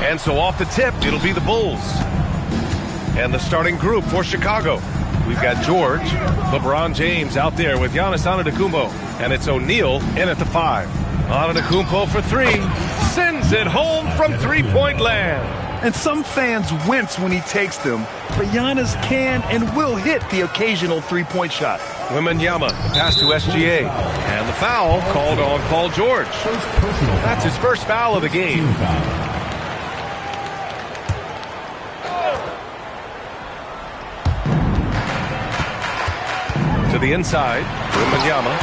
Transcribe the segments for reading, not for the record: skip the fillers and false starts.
And so off the tip, it'll be the Bulls. And the starting group for Chicago. We've got George, LeBron James out there with Giannis Antetokounmpo. And it's O'Neal in at the 5. Antetokounmpo for 3. Sends it home from three-point land. And some fans wince when he takes them, but Giannis can and will hit the occasional three-point shot. Wembanyama, the pass to SGA. And the foul called on Paul George. That's his first foul of the game. To the inside, Wembanyama.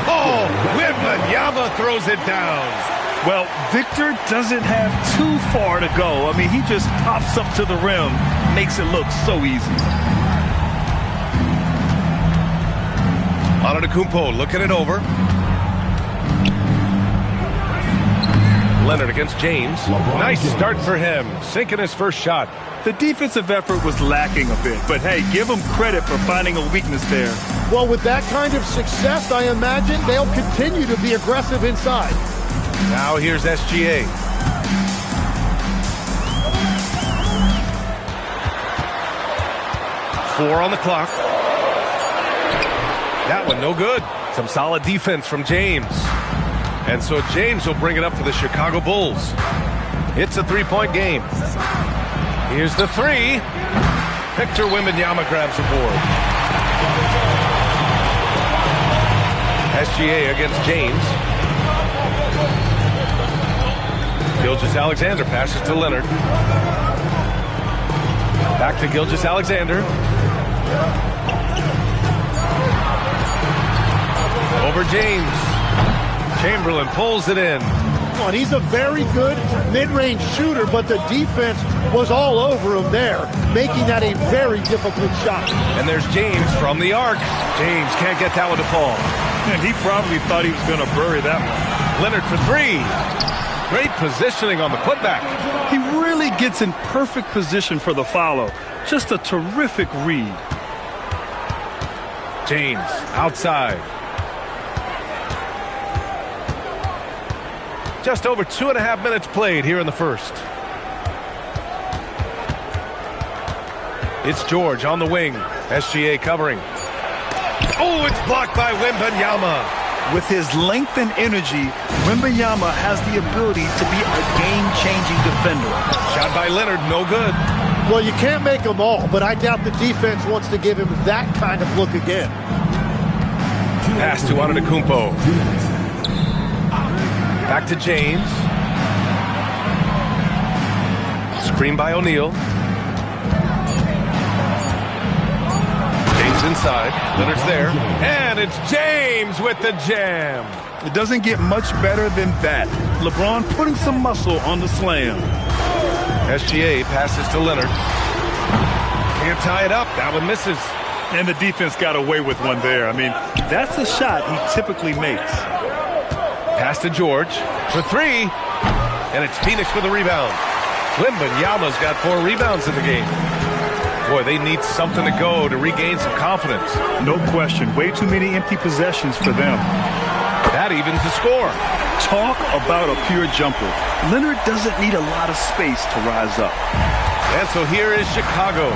Oh, Wembanyama throws it down. Well, Victor doesn't have too far to go. I mean, he just pops up to the rim, makes it look so easy. Antetokounmpo looking it over. Leonard against James. Nice start for him, sinking his first shot. The defensive effort was lacking a bit, but hey, give him credit for finding a weakness there. Well, with that kind of success, I imagine they'll continue to be aggressive inside. Now here's SGA. Four on the clock. That one no good. Some solid defense from James. And so James will bring it up for the Chicago Bulls. It's a three-point game. Here's the 3. Victor Wembanyama grabs the board. SGA against James. Gilgeous-Alexander passes to Leonard. Back to Gilgeous-Alexander. Over James. Chamberlain pulls it in. He's a very good mid-range shooter, but the defense was all over him there, making that a very difficult shot. And there's James from the arc. James can't get that one to fall. And he probably thought he was going to bury that one. Leonard for 3. Great positioning on the putback. He really gets in perfect position for the follow. Just a terrific read. James outside. Just over 2.5 minutes played here in the first. It's George on the wing. SGA covering. Oh, it's blocked by Wembanyama. With his length and energy, Wembanyama has the ability to be a game-changing defender. Shot by Leonard, no good. Well, you can't make them all, but I doubt the defense wants to give him that kind of look again. Pass to Antetokounmpo. Back to James. Screen by O'Neal. James inside. Leonard's there. And it's James with the jam. It doesn't get much better than that. LeBron putting some muscle on the slam. SGA passes to Leonard. Can't tie it up. That one misses. And the defense got away with one there. I mean, that's a shot he typically makes. Pass to George for 3. And it's Phoenix with a rebound. Wembanyama's got 4 rebounds in the game. Boy, they need something to go to regain some confidence. No question. Way too many empty possessions for them. That evens the score. Talk about a pure jumper. Leonard doesn't need a lot of space to rise up. And so here is Chicago.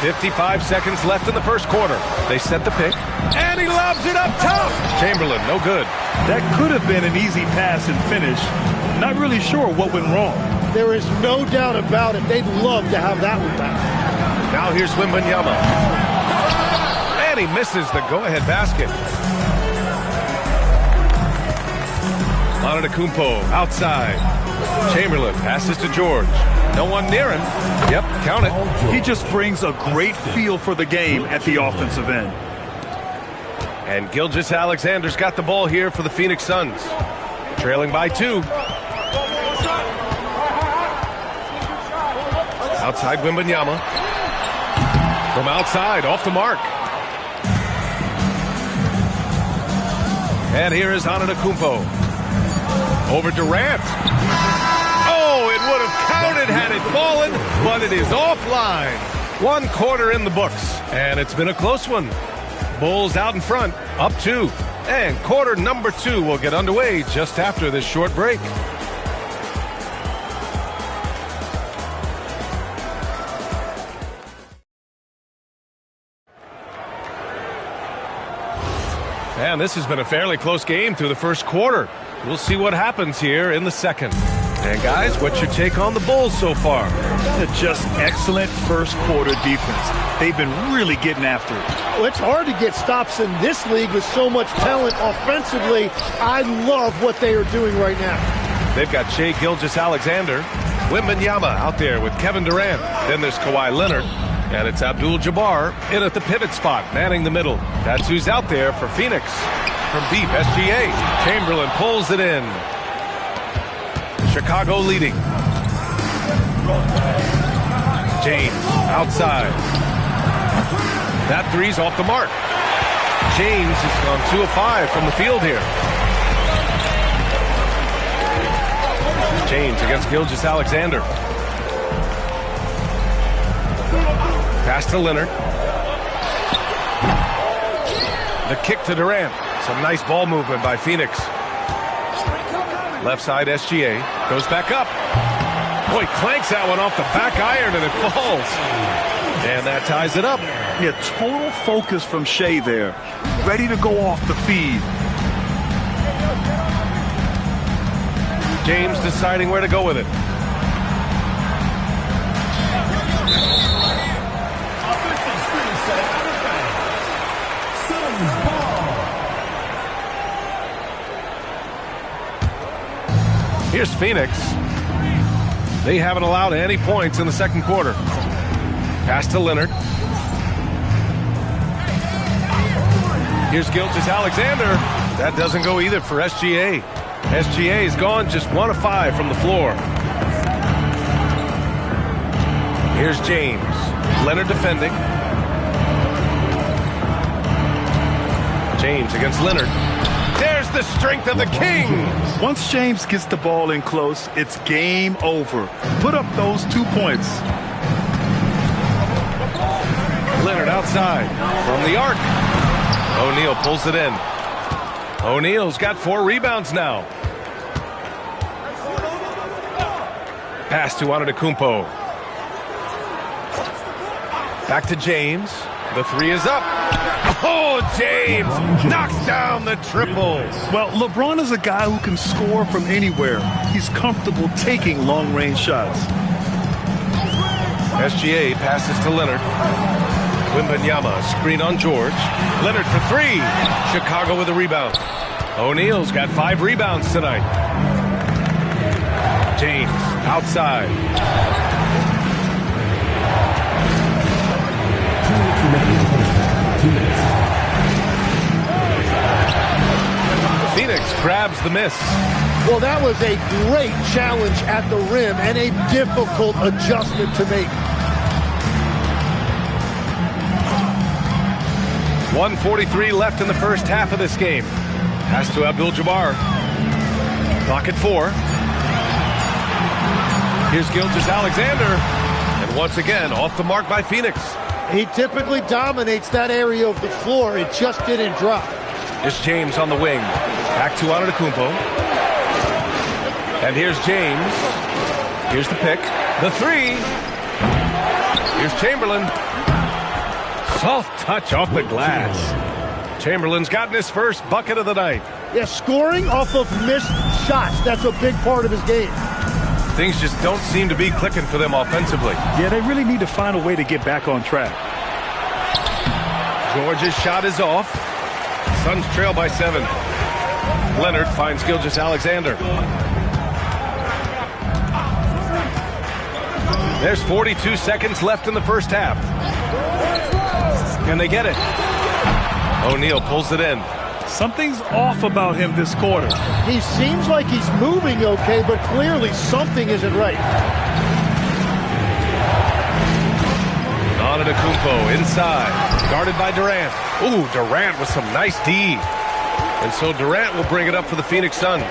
55 seconds left in the first quarter. They set the pick. And he lobs it up top. Chamberlain, no good. That could have been an easy pass and finish. Not really sure what went wrong. There is no doubt about it. They'd love to have that one back. Now here's Wembanyama. And he misses the go-ahead basket. Antetokounmpo outside. Chamberlain passes to George. No one near him. Yep, count it. He just brings a great feel for the game at the offensive end. And Gilgeous-Alexander's got the ball here for the Phoenix Suns. Trailing by 2. Outside Wembanyama. From outside, off the mark. And here is Antetokounmpo. Over Durant. Oh, it would have counted had it fallen, but it is offline. 1 quarter in the books, and it's been a close one. Bulls out in front, up 2. And quarter number 2 will get underway just after this short break. And this has been a fairly close game through the first quarter. We'll see what happens here in the second. And guys, what's your take on the Bulls so far? Just excellent first quarter defense. They've been really getting after it. Well, it's hard to get stops in this league with so much talent offensively. I love what they are doing right now. They've got Shai Gilgeous-Alexander, Wembanyama out there with Kevin Durant. Then there's Kawhi Leonard. And it's Abdul-Jabbar in at the pivot spot, manning the middle. That's who's out there for Phoenix. From deep, SGA. Chamberlain pulls it in. Chicago leading. James outside. That three's off the mark. James has gone 2 of 5 from the field here. James against Gilgeous-Alexander. Pass to Leonard. The kick to Durant. Some nice ball movement by Phoenix. Left side SGA. Goes back up. Boy, clanks that one off the back iron and it falls. And that ties it up. Yeah, total focus from Shai there. Ready to go off the feed. James deciding where to go with it. Here's Phoenix. They haven't allowed any points in the second quarter. Pass to Leonard. Here's Gilgeous-Alexander. That doesn't go either for SGA. SGA is gone just 1 of 5 from the floor. Here's James. Leonard defending. James against Leonard. There's the strength of the King. Once James gets the ball in close, it's game over. Put up those 2 points. Leonard outside from the arc. O'Neal pulls it in. O'Neal's got 4 rebounds now. Pass to Antetokounmpo. Back to James. The 3 is up. Oh, James knocks down the triple. Well, LeBron is a guy who can score from anywhere. He's comfortable taking long-range shots. SGA passes to Leonard. Wembanyama screen on George. Leonard for 3. Chicago with a rebound. O'Neal's got 5 rebounds tonight. James outside. Phoenix grabs the miss. Well, that was a great challenge at the rim and a difficult adjustment to make. 1:43 left in the first half of this game. Pass to Abdul-Jabbar. Clock at 4. Here's Gilgeous-Alexander. And once again, off the mark by Phoenix. He typically dominates that area of the floor. It just didn't drop. Here's James on the wing. Back to Antetokounmpo. And here's James. Here's the pick. The 3. Here's Chamberlain. Soft touch off the glass. Chamberlain's gotten his first bucket of the night. Yeah, scoring off of missed shots. That's a big part of his game. Things just don't seem to be clicking for them offensively. Yeah, they really need to find a way to get back on track. George's shot is off. Suns trail by 7. Leonard finds Gilgeous-Alexander. There's 42 seconds left in the first half. Can they get it? O'Neal pulls it in. Something's off about him this quarter. He seems like he's moving okay, but clearly something isn't right. Antetokounmpo inside, guarded by Durant. Ooh, Durant with some nice D. And so Durant will bring it up for the Phoenix Suns.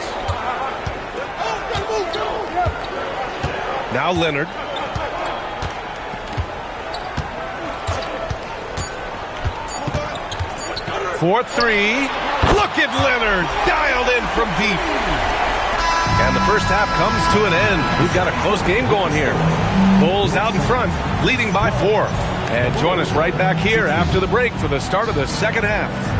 Now Leonard. For 3. Look at Leonard, dialed in from deep. And the first half comes to an end. We've got a close game going here. Bulls out in front, leading by 4. And join us right back here after the break for the start of the second half.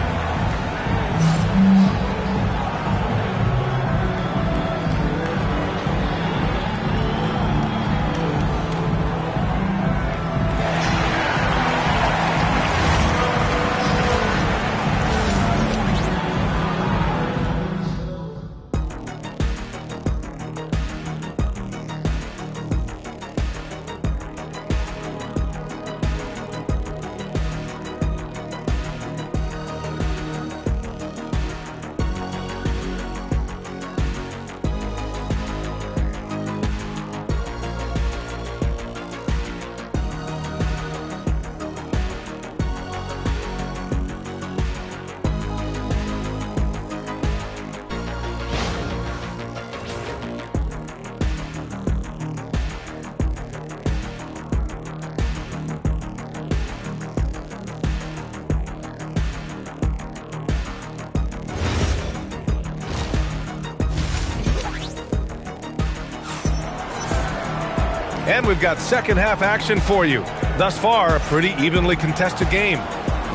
And we've got second half action for you. Thus far, a pretty evenly contested game.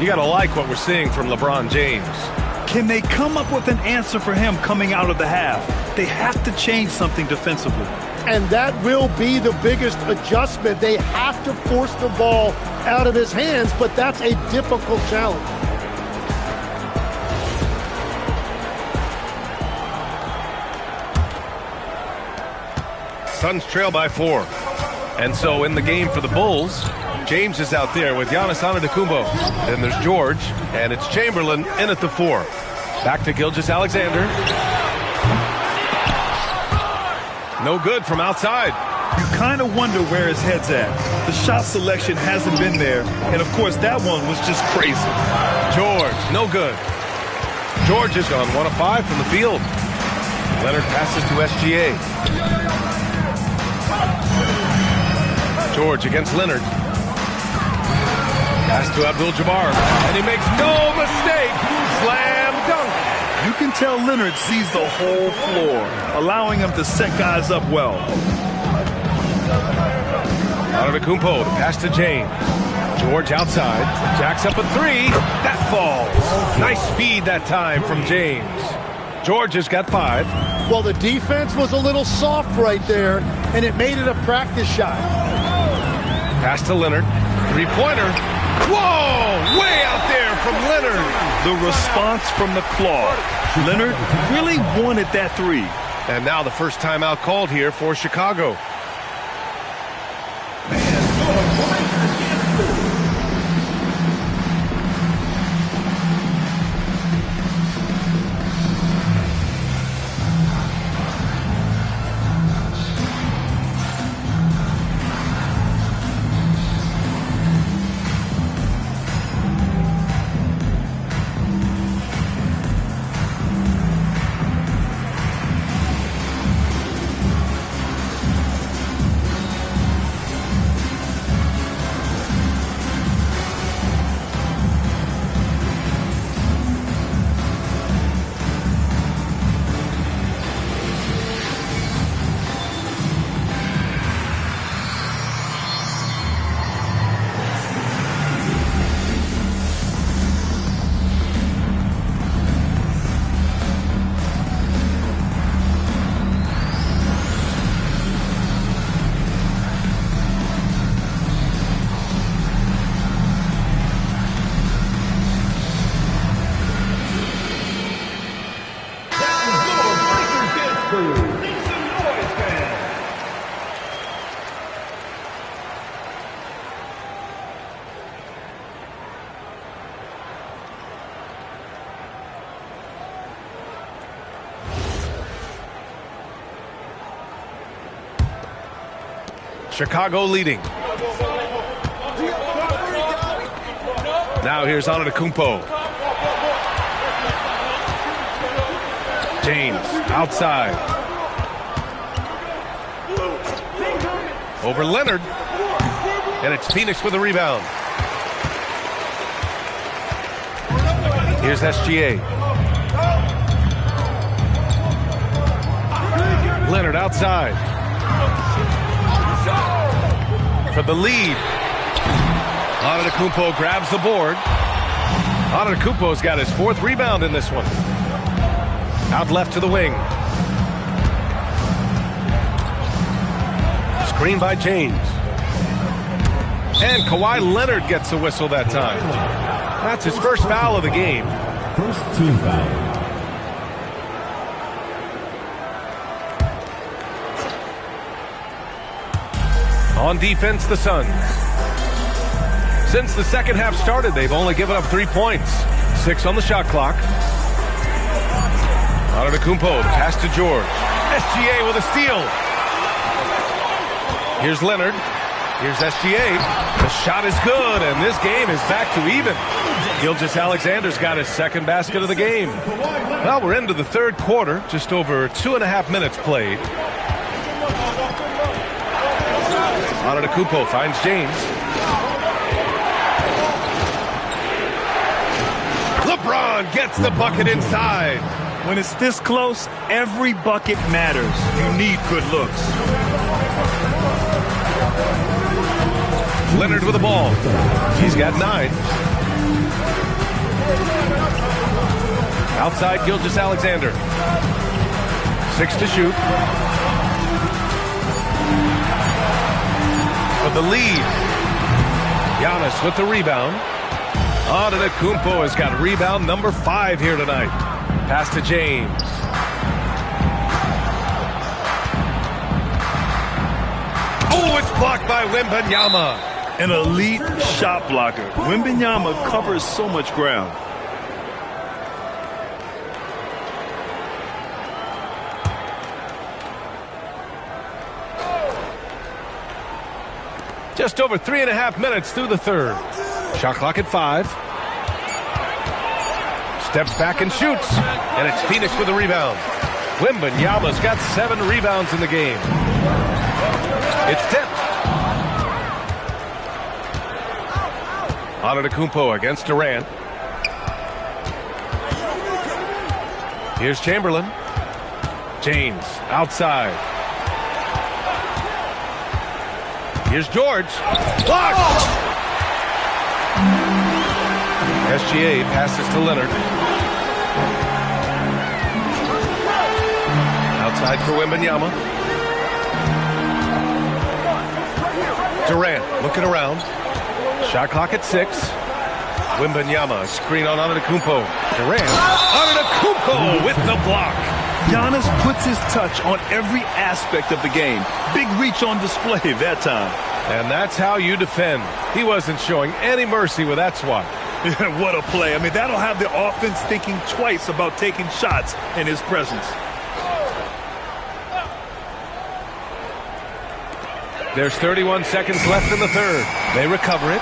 You got to like what we're seeing from LeBron James. Can they come up with an answer for him coming out of the half? They have to change something defensively. And that will be the biggest adjustment. They have to force the ball out of his hands, but that's a difficult challenge. Suns trail by 4. And so in the game for the Bulls, James is out there with Giannis Antetokounmpo. Then there's George, and it's Chamberlain in at the 4. Back to Gilgeous-Alexander. No good from outside. You kind of wonder where his head's at. The shot selection hasn't been there, and of course that one was just crazy. George, no good. George is on 1 of 5 from the field. Leonard passes to SGA. George against Leonard. Pass to Abdul-Jabbar, and he makes no mistake. Slam dunk. You can tell Leonard sees the whole floor, allowing him to set guys up well. Antetokounmpo, the pass to James. George outside, jacks up a 3. That falls. Nice feed that time from James. George has got 5. Well, the defense was a little soft right there, and it made it a practice shot. Pass to Leonard. 3-pointer. Whoa! Way out there from Leonard. The response from the claw. Leonard really wanted that 3. And now the first timeout called here for Chicago. Chicago leading. Now here's Antetokounmpo. James outside. Over Leonard. And it's Phoenix with a rebound. Here's SGA. Leonard outside. For the lead. Antetokounmpo grabs the board. Antetokounmpo's got his 4th rebound in this one. Out left to the wing. Screen by James. And Kawhi Leonard gets a whistle that time. That's his first foul of the game. First team foul. On defense, the Suns. Since the second half started, they've only given up 3 points. 6 on the shot clock. Antetokounmpo, pass to George. SGA with a steal. Here's Leonard. Here's SGA. The shot is good, and this game is back to even. Gilgeous-Alexander's got his 2nd basket of the game. Well, we're into the 3rd quarter, just over 2.5 minutes played. Antetokounmpo finds James. LeBron gets the bucket inside. When it's this close, every bucket matters. You need good looks. Leonard with the ball. He's got 9. Outside Gilgeous-Alexander. 6 to shoot. For the lead. Giannis with the rebound. Antetokounmpo has got rebound number 5 here tonight. Pass to James. Oh, it's blocked by Wembanyama. An elite shot blocker. Wembanyama covers so much ground. Just over 3.5 minutes through the 3rd. Shot clock at 5. Steps back and shoots. And it's Phoenix with the rebound. Wembanyama's got 7 rebounds in the game. It's tipped. Antetokounmpo against Durant. Here's Chamberlain. James outside. Here's George. Blocked! SGA passes to Leonard. Outside for Wembanyama. Durant looking around. Shot clock at 6. Wembanyama screen on Antetokounmpo. Durant. Antetokounmpo with the block. Giannis puts his touch on every aspect of the game. Big reach on display that time. And that's how you defend. He wasn't showing any mercy with that swat. What a play. I mean, that'll have the offense thinking twice about taking shots in his presence. There's 31 seconds left in the 3rd. They recover it.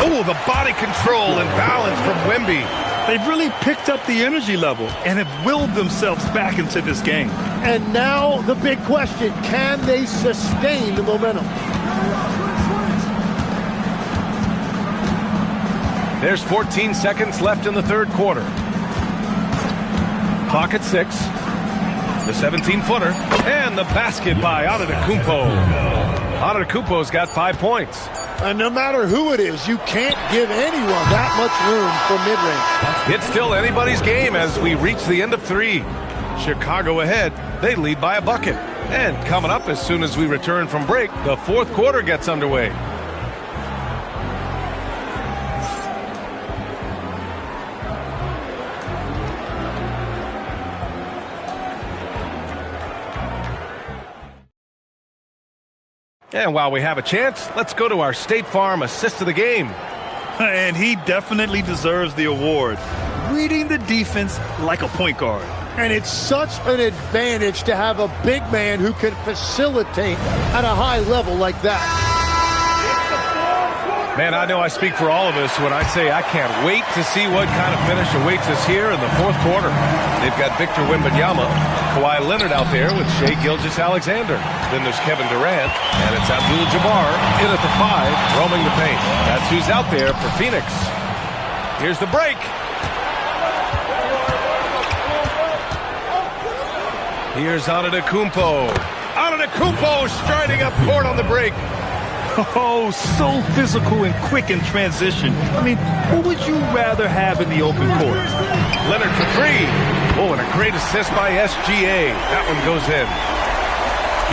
Oh, the body control and balance from Wemby. They've really picked up the energy level and have willed themselves back into this game. And now the big question, can they sustain the momentum? There's 14 seconds left in the 3rd quarter. Clock at 6. The 17-footer. And the basket by Antetokounmpo. Antetokounmpo's got 5 points. And no matter who it is, you can't give anyone that much room for mid-range. It's still anybody's game as we reach the end of 3. Chicago ahead. They lead by a bucket. And coming up as soon as we return from break, the 4th quarter gets underway. And while we have a chance, let's go to our State Farm assist of the game. And he definitely deserves the award. Reading the defense like a point guard. And it's such an advantage to have a big man who can facilitate at a high level like that. Man, I know I speak for all of us when I say I can't wait to see what kind of finish awaits us here in the 4th quarter. They've got Victor Wembanyama, Kawhi Leonard out there with Shai Gilgeous-Alexander. Then there's Kevin Durant, and it's Abdul-Jabbar in at the 5, roaming the paint. That's who's out there for Phoenix. Here's the break. Here's Antetokounmpo. Antetokounmpo striding up court on the break. Oh, so physical and quick in transition. I mean, who would you rather have in the open court? Leonard for three. Oh, and a great assist by SGA. That one goes in.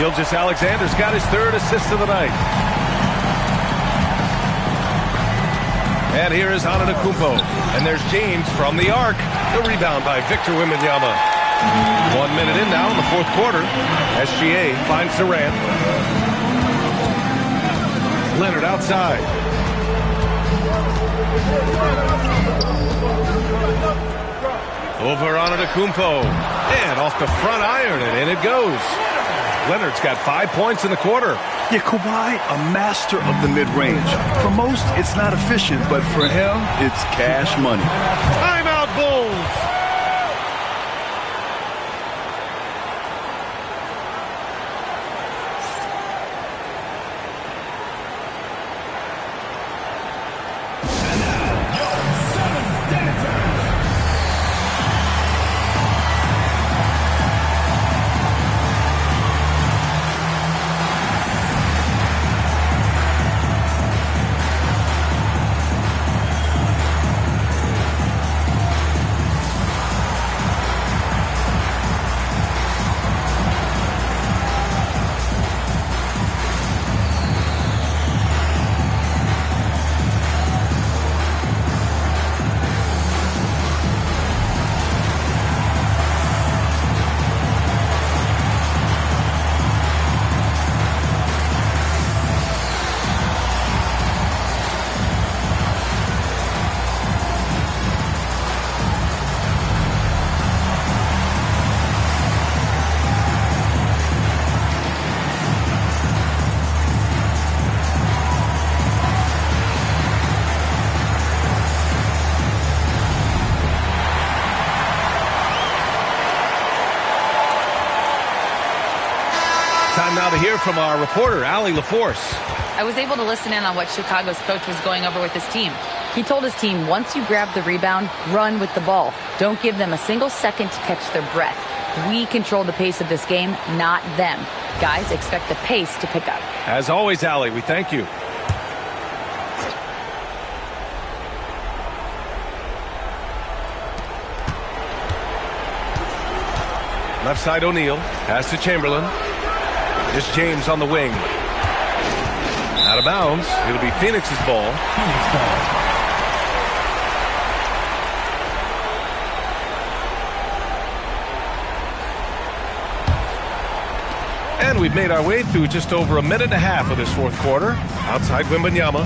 Gilgeous-Alexander's got his third assist of the night. And here is Antetokounmpo. And there's James from the arc. The rebound by Victor Wembanyama. 1 minute in now in the fourth quarter. SGA finds Durant. Leonard outside. Over Antetokounmpo. And off the front iron, and in it goes. Leonard's got 5 points in the quarter. Yeah, Kawhi, a master of the mid-range. For most, it's not efficient, but for him, it's cash money. Timeout, Bulls! Time now to hear from our reporter, Allie LaForce. I was able to listen in on what Chicago's coach was going over with his team. He told his team, once you grab the rebound, run with the ball. Don't give them a single second to catch their breath. We control the pace of this game, not them. Guys, expect the pace to pick up. As always, Allie, we thank you. Left side O'Neal. Pass to Chamberlain. Here's James on the wing. Out of bounds. It'll be Phoenix's ball. And we've made our way through just over a minute and a half of this fourth quarter. Outside Wembanyama.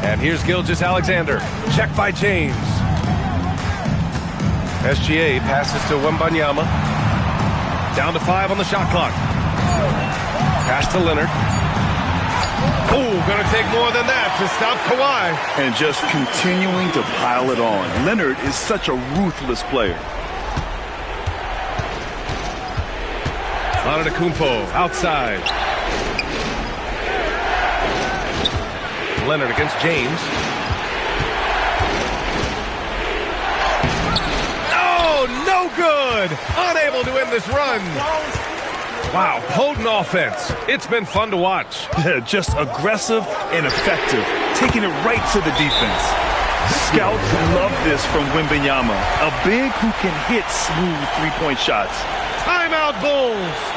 And here's Gilgeous-Alexander. Check by James. SGA passes to Wembanyama. Down to 5 on the shot clock. Pass to Leonard. Oh, gonna take more than that to stop Kawhi. And just continuing to pile it on. Leonard is such a ruthless player. Antetokounmpo outside. Leonard against James. No good! Unable to end this run. Wow, potent offense. It's been fun to watch. Yeah, just aggressive and effective, taking it right to the defense. Scouts love this from Wembanyama, a big who can hit smooth three-point shots. Timeout, Bulls!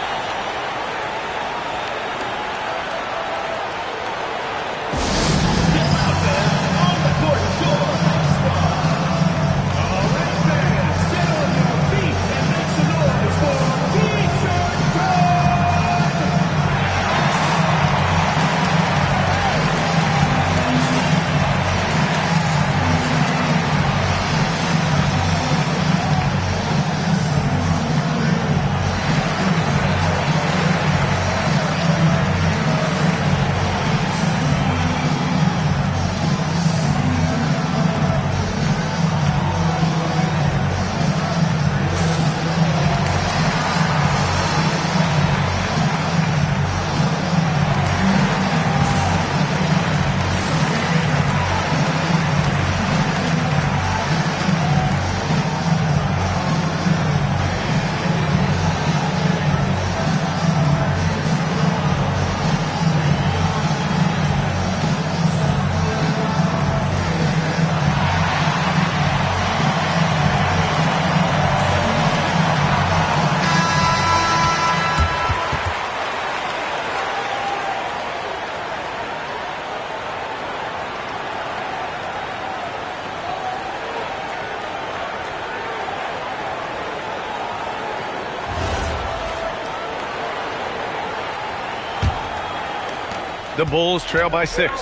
The Bulls trail by 6.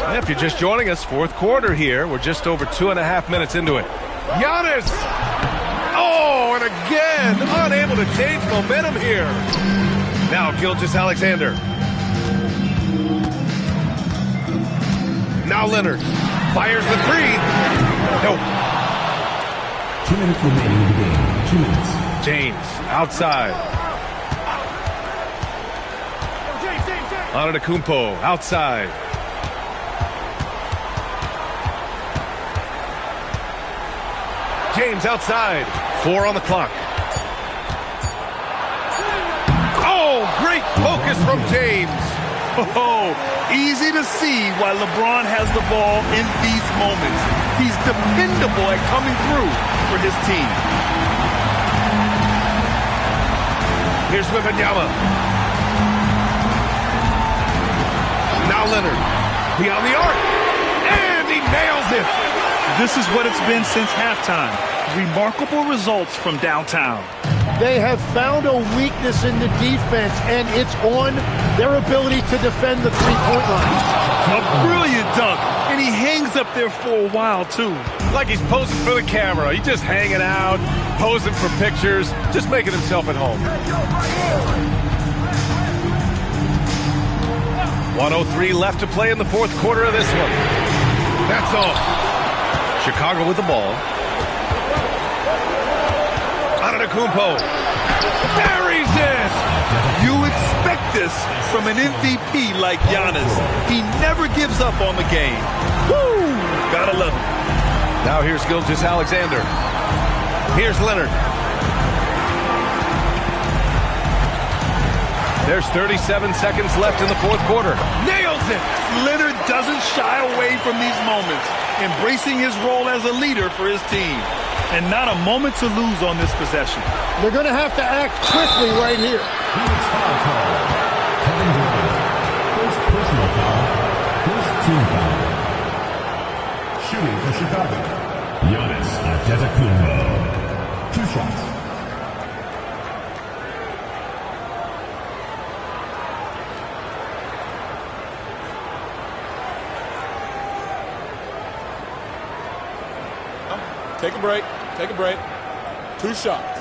And if you're just joining us, fourth quarter here. We're just over 2.5 minutes into it. Giannis! Oh, and again, unable to change momentum here. Now Gilgeous-Alexander. Now Leonard fires the three. Nope. 2 minutes remaining in the game. 2 minutes. James outside. Antetokounmpo outside. James outside. 4 on the clock. Oh, great focus from James. Oh, easy to see why LeBron has the ball in these moments. He's dependable at coming through for his team. Here's Wembanyama. Now Leonard. Beyond the arc. And he nails it. This is what it's been since halftime. Remarkable results from downtown. They have found a weakness in the defense, and it's on their ability to defend the three-point line. A brilliant dunk, and he hangs up there for a while, too. Like he's posing for the camera. He's just hanging out, posing for pictures, just making himself at home. 1:03 left to play in the fourth quarter of this one. That's all. Chicago with the ball. Antetokounmpo. Buries it! You expect this from an MVP like Giannis. He never gives up on the game. Woo! Gotta love it. Now here's Gilgeous-Alexander. Here's Leonard. There's 37 seconds left in the fourth quarter. Nails it! Leonard doesn't shy away from these moments, embracing his role as a leader for his team. And not a moment to lose on this possession. They're going to have to act quickly right here. Phoenix foul call. Kevin Durant. First personal foul. First team foul. Shooting for Chicago. Giannis Antetokounmpo. 2 shots. Take a break. Take a break. 2 shots.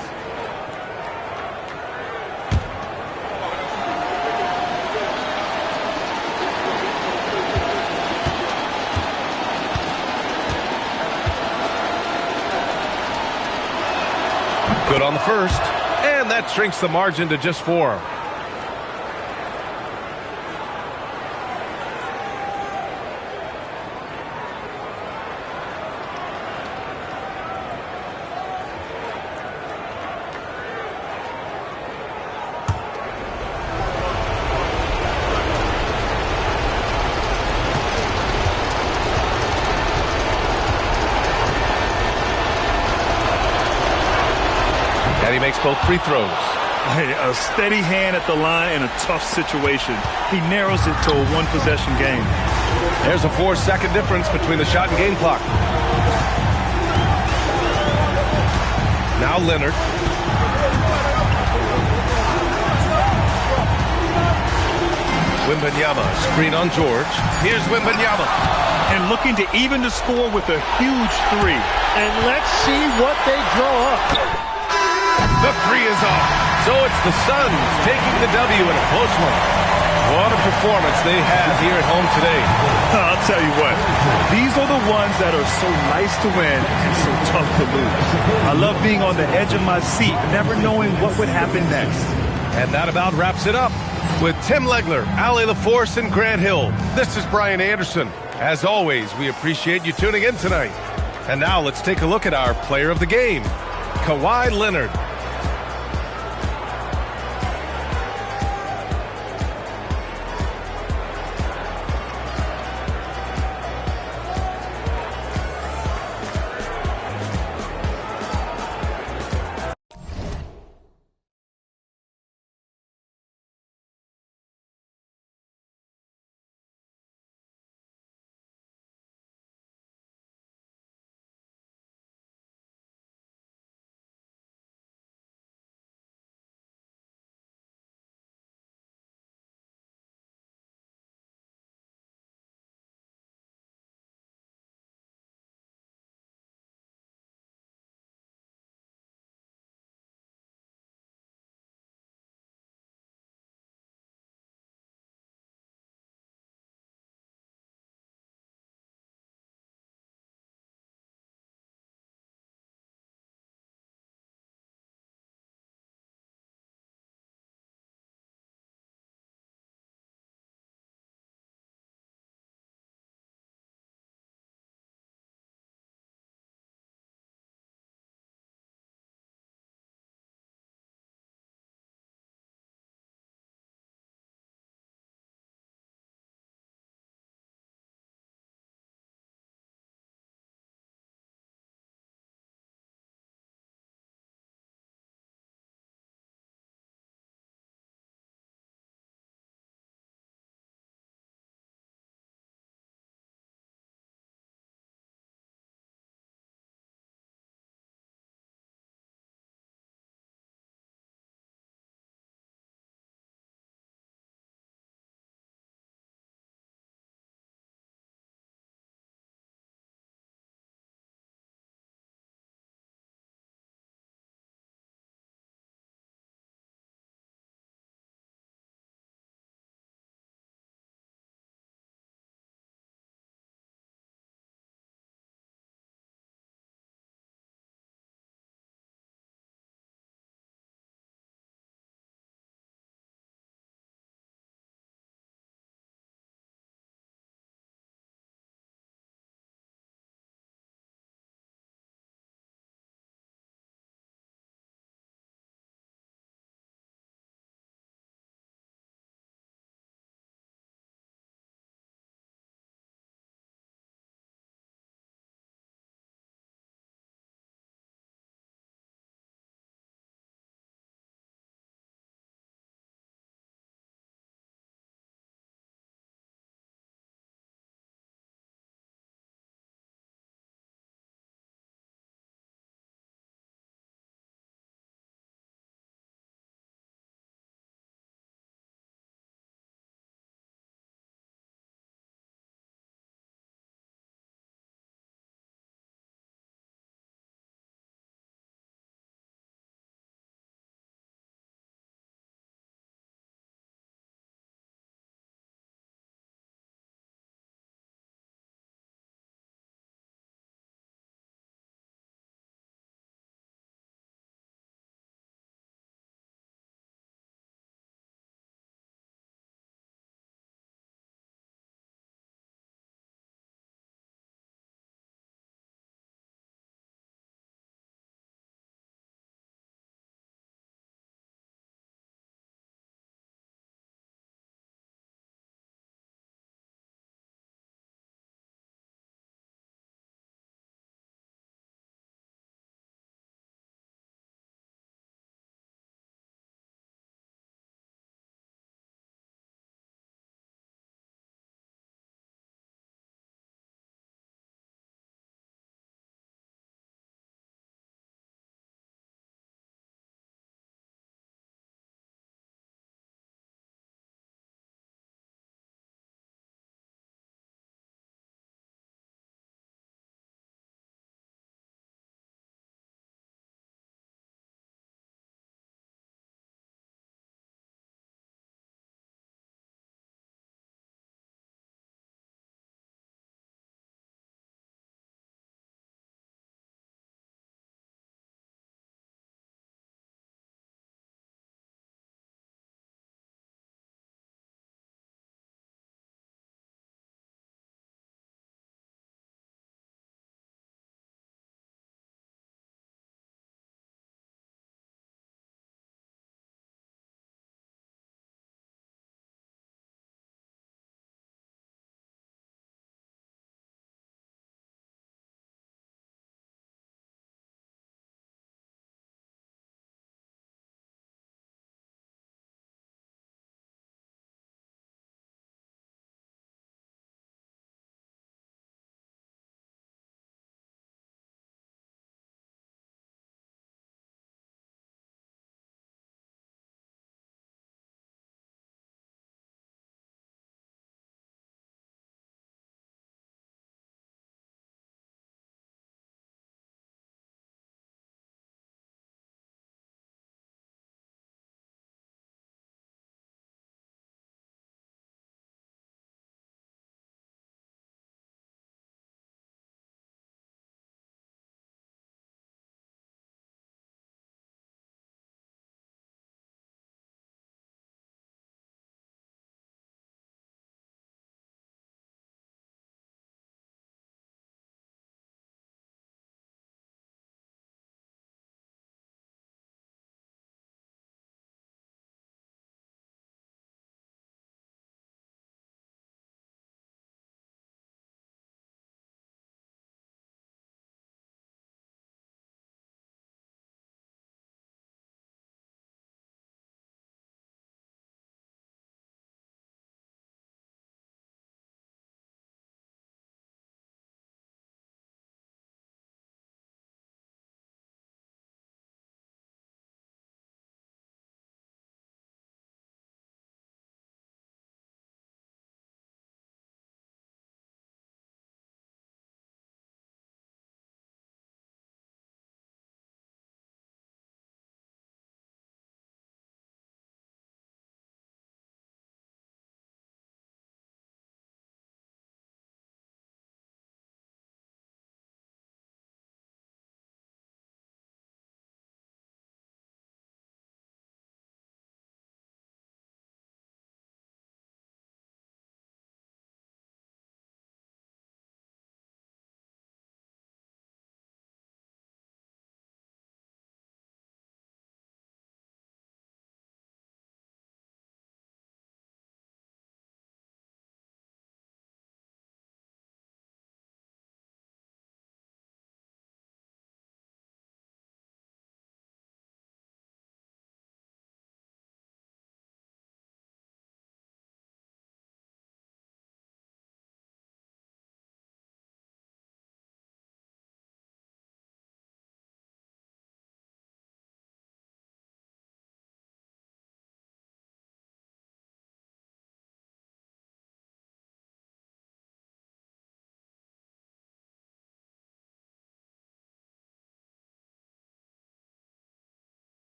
Good on the first. And that shrinks the margin to just 4. And he makes both free throws. Hey, a steady hand at the line in a tough situation. He narrows it to a 1-possession game. There's a 4-second difference between the shot and game clock. Now Leonard. Wembanyama, screen on George. Here's Wembanyama. And looking to even the score with a huge 3. And let's see what they draw up. The 3 is off. So it's the Suns taking the W in a close one. What a performance they had here at home today. I'll tell you what, these are the ones that are so nice to win and so tough to lose. I love being on the edge of my seat, never knowing what would happen next. And that about wraps it up. With Tim Legler, Allie LaForce, and Grant Hill, this is Brian Anderson. As always, we appreciate you tuning in tonight. And now let's take a look at our player of the game, Kawhi Leonard.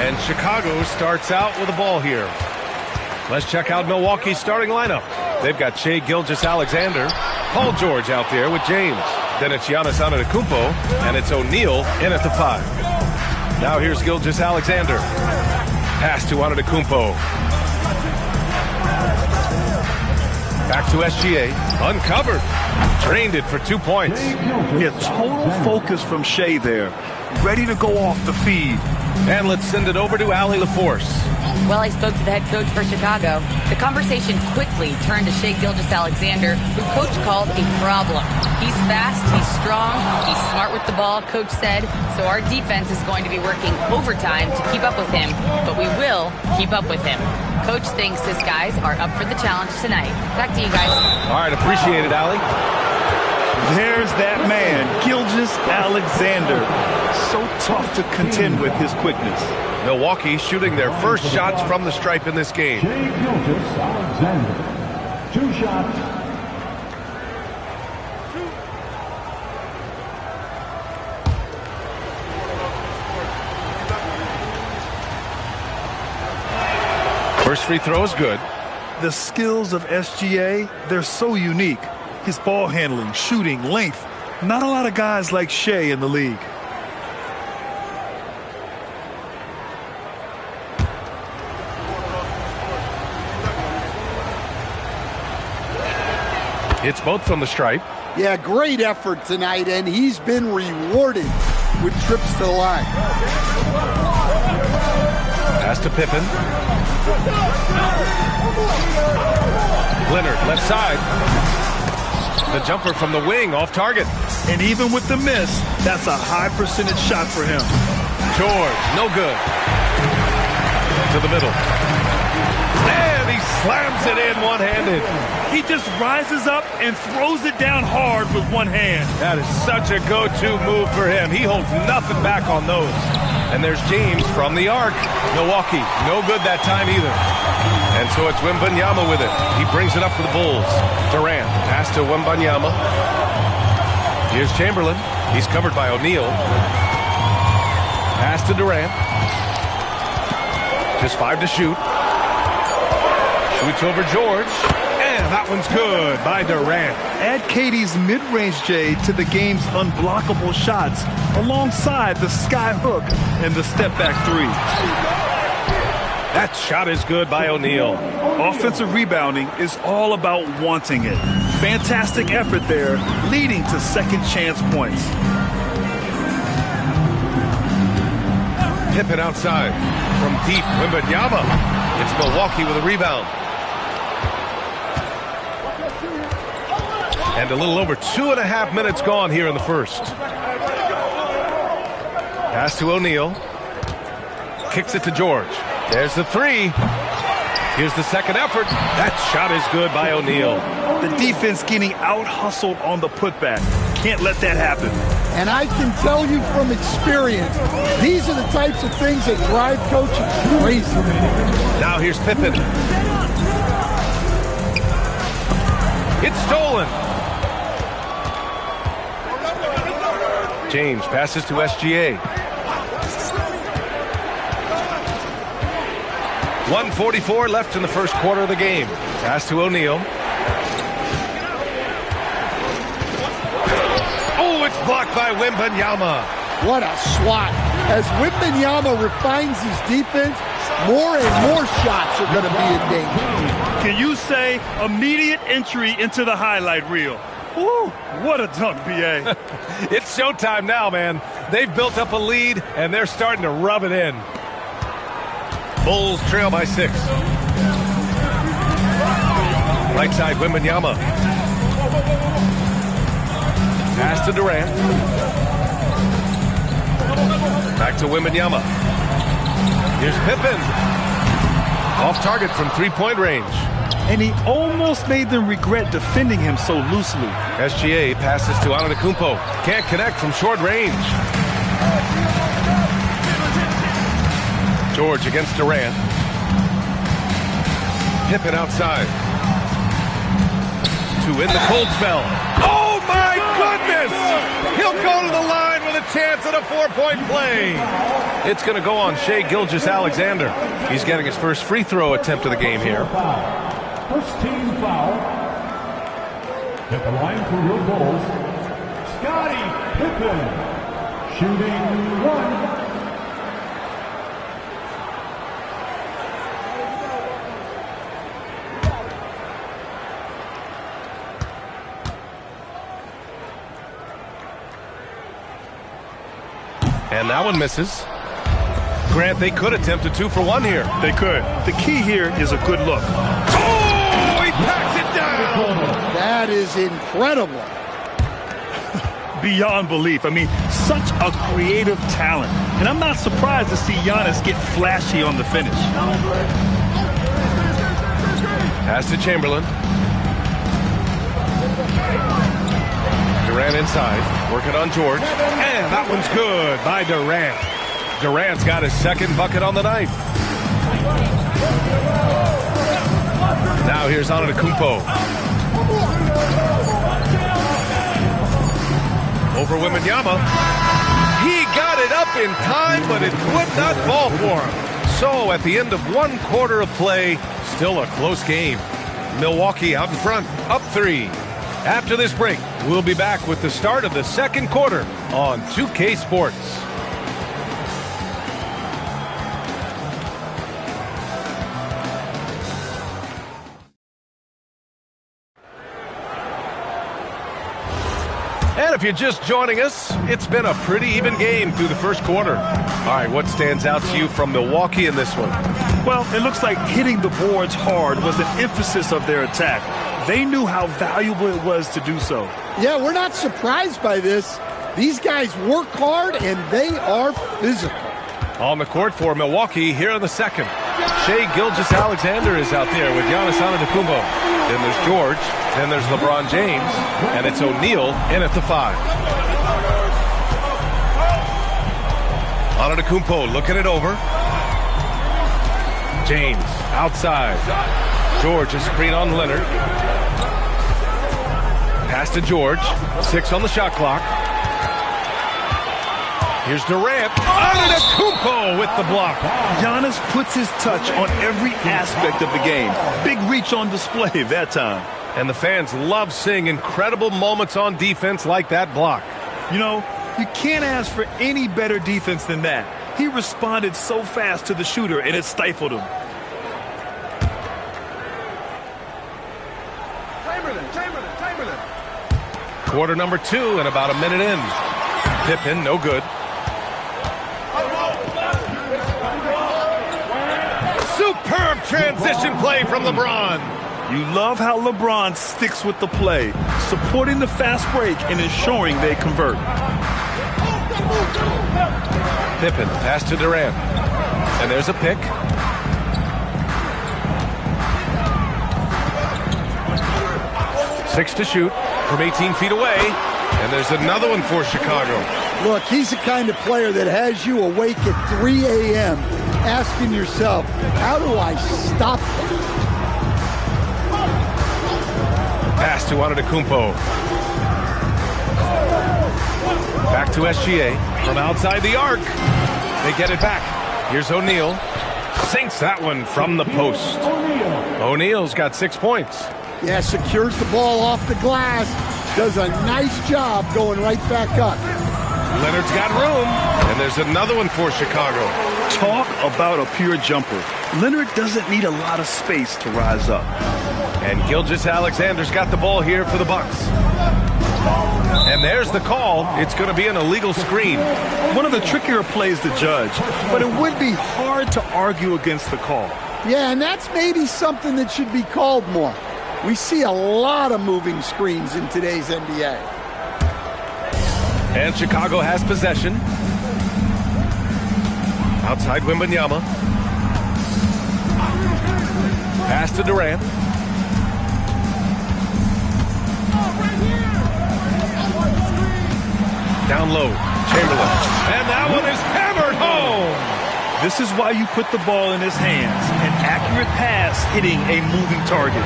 And Chicago starts out with the ball here. Let's check out Milwaukee's starting lineup. They've got Shai Gilgeous-Alexander, Paul George out there with James. Then it's Giannis Antetokounmpo, and it's O'Neal in at the 5. Now here's Gilgeous-Alexander. Pass to Antetokounmpo. Back to SGA. Uncovered. Drained it for 2 points. Yeah, total focus from Shai there. Ready to go off the feed. And let's send it over to Allie LaForce. Well, I spoke to the head coach for Chicago. The conversation quickly turned to Shai Gilgeous-Alexander, who coach called a problem. He's fast, he's strong, he's smart with the ball, coach said. So our defense is going to be working overtime to keep up with him, but we will keep up with him. Coach thinks his guys are up for the challenge tonight. Back to you guys. All right, appreciate it, Allie. There's that man, Gilgeous-Alexander. So tough to contend with his quickness. Milwaukee shooting their first shots from the stripe in this game. Shai Gilgeous-Alexander. 2 shots. First free throw is good. The skills of SGA, they're so unique. His ball handling, shooting, length. Not a lot of guys like Shai in the league. It's both from the stripe. Yeah, great effort tonight, and he's been rewarded with trips to the line. Pass to Pippen. Leonard, left side. The jumper from the wing, off target. And even with the miss, that's a high percentage shot for him. George, no good. To the middle. And he slams it in one-handed. He just rises up and throws it down hard with one hand. That is such a go-to move for him. He holds nothing back on those. And there's James from the arc. Milwaukee, no good that time either. And so it's Wembanyama with it. He brings it up for the Bulls. Durant, pass to Wembanyama. Here's Chamberlain. He's covered by O'Neal. Pass to Durant. Just 5 to shoot. Shoots over George. And that one's good by Durant. Add KD's mid-range J to the game's unblockable shots alongside the sky hook and the step-back 3. That shot is good by O'Neal. Offensive rebounding is all about wanting it. Fantastic effort there, leading to second chance points. Pippen outside. From deep, Wembanyama. It's Milwaukee with a rebound. And a little over 2.5 minutes gone here in the first. Pass to O'Neal. Kicks it to George. There's the 3. Here's the second effort. That shot is good by O'Neal. The defense getting out-hustled on the putback. Can't let that happen. And I can tell you from experience, these are the types of things that drive coaches crazy. Now here's Pippen. It's stolen. James passes to SGA. 1:44 left in the first quarter of the game. Pass to O'Neal. Oh, it's blocked by Wembanyama. What a swat. As Wembanyama refines his defense, more and more shots are going to be in danger. Can you say immediate entry into the highlight reel? Woo, what a dunk, B.A. It's showtime now, man. They've built up a lead, and they're starting to rub it in. Bulls trail by 6. Right side, Wembanyama. Pass to Durant. Back to Wembanyama. Here's Pippen. Off target from 3-point range. And he almost made them regret defending him so loosely. SGA passes to Antetokounmpo. Can't connect from short range. George against Durant. Pippen outside. To in the cold spell. Oh my goodness! He'll go to the line with a chance at a 4-point play. It's going to go on Shai Gilgeous-Alexander. He's getting his first free throw attempt of the game here. First team foul. At the line for your goals, Scottie Pippen, shooting 1. And that one misses. Grant, they could attempt a 2-for-1 here. They could. The key here is a good look. Oh, he packs it down. That is incredible. Beyond belief. I mean, such a creative talent. And I'm not surprised to see Giannis get flashy on the finish. Pass to Chamberlain. Durant inside, working on George. And that one's good by Durant. Durant's got his second bucket on the night. Now here's Antetokounmpo. Over Wembanyama. He got it up in time, but it would not fall for him. So at the end of 1 quarter of play, still a close game. Milwaukee out in front, up 3. After this break, we'll be back with the start of the second quarter on 2K Sports. And if you're just joining us, it's been a pretty even game through the first quarter. All right, what stands out to you from Milwaukee in this one? Well, it looks like hitting the boards hard was an emphasis of their attack. They knew how valuable it was to do so. Yeah, we're not surprised by this. These guys work hard, and they are physical. On the court for Milwaukee here in the second. Shai Gilgeous-Alexander is out there with Giannis Antetokounmpo. Then there's George. Then there's LeBron James. And it's O'Neal in at the 5. Antetokounmpo looking it over. James outside. George is screen on Leonard. Pass to George. 6 on the shot clock. Here's Durant. Antetokounmpo with the block. Giannis puts his touch on every aspect of the game. Big reach on display that time. And the fans love seeing incredible moments on defense like that block. You know, you can't ask for any better defense than that. He responded so fast to the shooter, and it stifled him. Chamberlain. Quarter number 2 and about a minute in. Pippen, no good. Superb transition play from LeBron. You love how LeBron sticks with the play, supporting the fast break and ensuring they convert. Pippen, pass to Durant. And there's a pick. Six to shoot from 18 feet away. And there's another one for Chicago. Look, he's the kind of player that has you awake at 3 a.m. asking yourself, how do I stop him? Pass to Antetokounmpo. Back to SGA from outside the arc. They get it back. Here's O'Neal. Sinks that one from the post. O'Neal's got 6 points. Yeah, secures the ball off the glass. Does a nice job going right back up. Leonard's got room. And there's another one for Chicago. Talk about a pure jumper. Leonard doesn't need a lot of space to rise up. And Gilgeous-Alexander's got the ball here for the Bucks. And there's the call. It's going to be an illegal screen. One of the trickier plays to judge, but it would be hard to argue against the call. Yeah, and that's maybe something that should be called more. We see a lot of moving screens in today's NBA. And Chicago has possession. Outside Wembanyama. Pass to Durant. Down low, Chamberlain. And that one is hammered home. This is why you put the ball in his hands. An accurate pass hitting a moving target.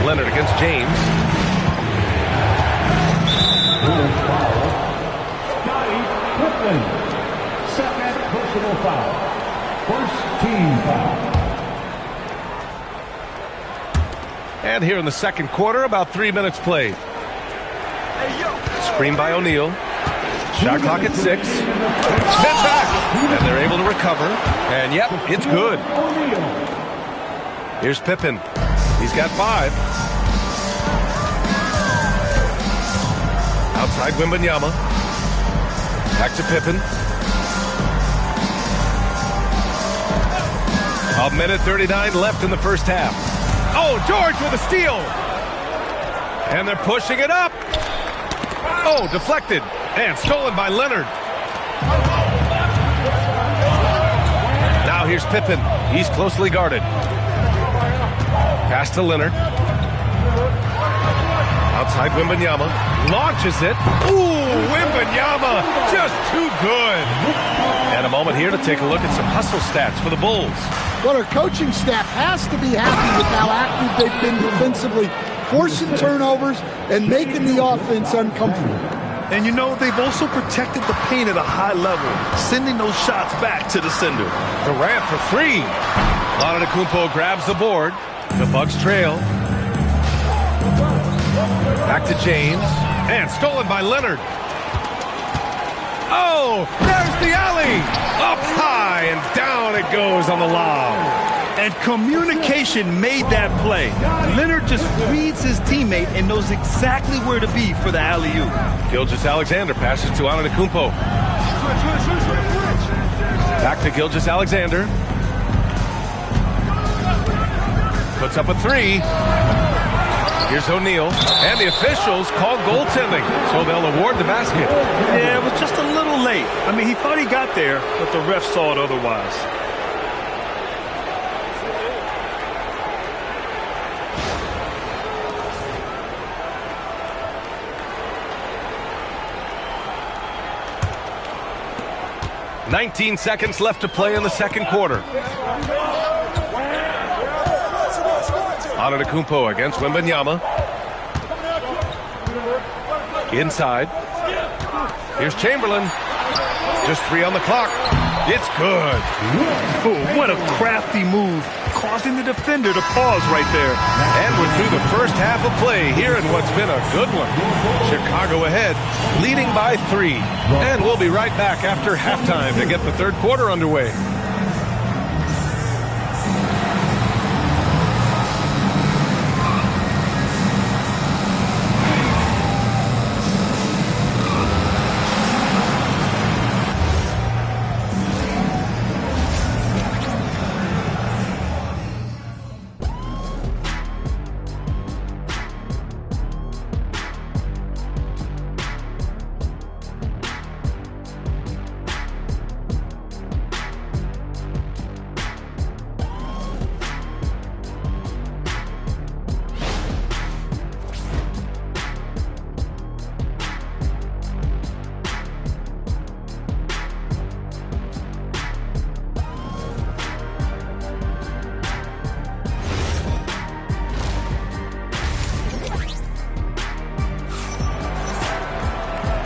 Leonard against James. First foul. Scottie Pippen. Second personal foul. First team foul. And here in the second quarter, about 3 minutes played. Screen by O'Neal. Shot clock at 6. Step back. And they're able to recover. And yep, it's good. Here's Pippen. He's got 5. Outside Wembanyama. Back to Pippen. 1:39 left in the first half. Oh, George with a steal. And they're pushing it up. Oh, deflected. And stolen by Leonard. Now here's Pippen. He's closely guarded. Pass to Leonard. Outside Wembanyama. Launches it. Ooh, Wembanyama. Just too good. And a moment here to take a look at some hustle stats for the Bulls. Well, our coaching staff has to be happy with how active they've been defensively, forcing turnovers and making the offense uncomfortable. And you know, they've also protected the paint at a high level, sending those shots back to the sender. Durant for 3. Antetokounmpo grabs the board. The Bucks trail. Back to James. And stolen by Leonard. Oh, there's the alley. Up high and down it goes on the lob. And communication made that play. Leonard just reads his teammate and knows exactly where to be for the alley-oop. Gilgeous-Alexander passes to Antetokounmpo. Back to Gilgeous-Alexander. Puts up a 3. Here's O'Neal. And the officials call goaltending, so they'll award the basket. Yeah, it was just a little late. I mean, he thought he got there, but the ref saw it otherwise. "19 seconds left to play in the second quarter. Antetokounmpo against Wembanyama. Inside. Here's Chamberlain. Just 3 on the clock. It's good. Oh, what a crafty move, causing the defender to pause right there. And we're through the first half of play here in what's been a good one. Chicago ahead, leading by 3. And we'll be right back after halftime to get the third quarter underway.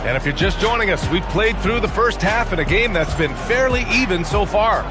And if you're just joining us, we've played through the first half in a game that's been fairly even so far.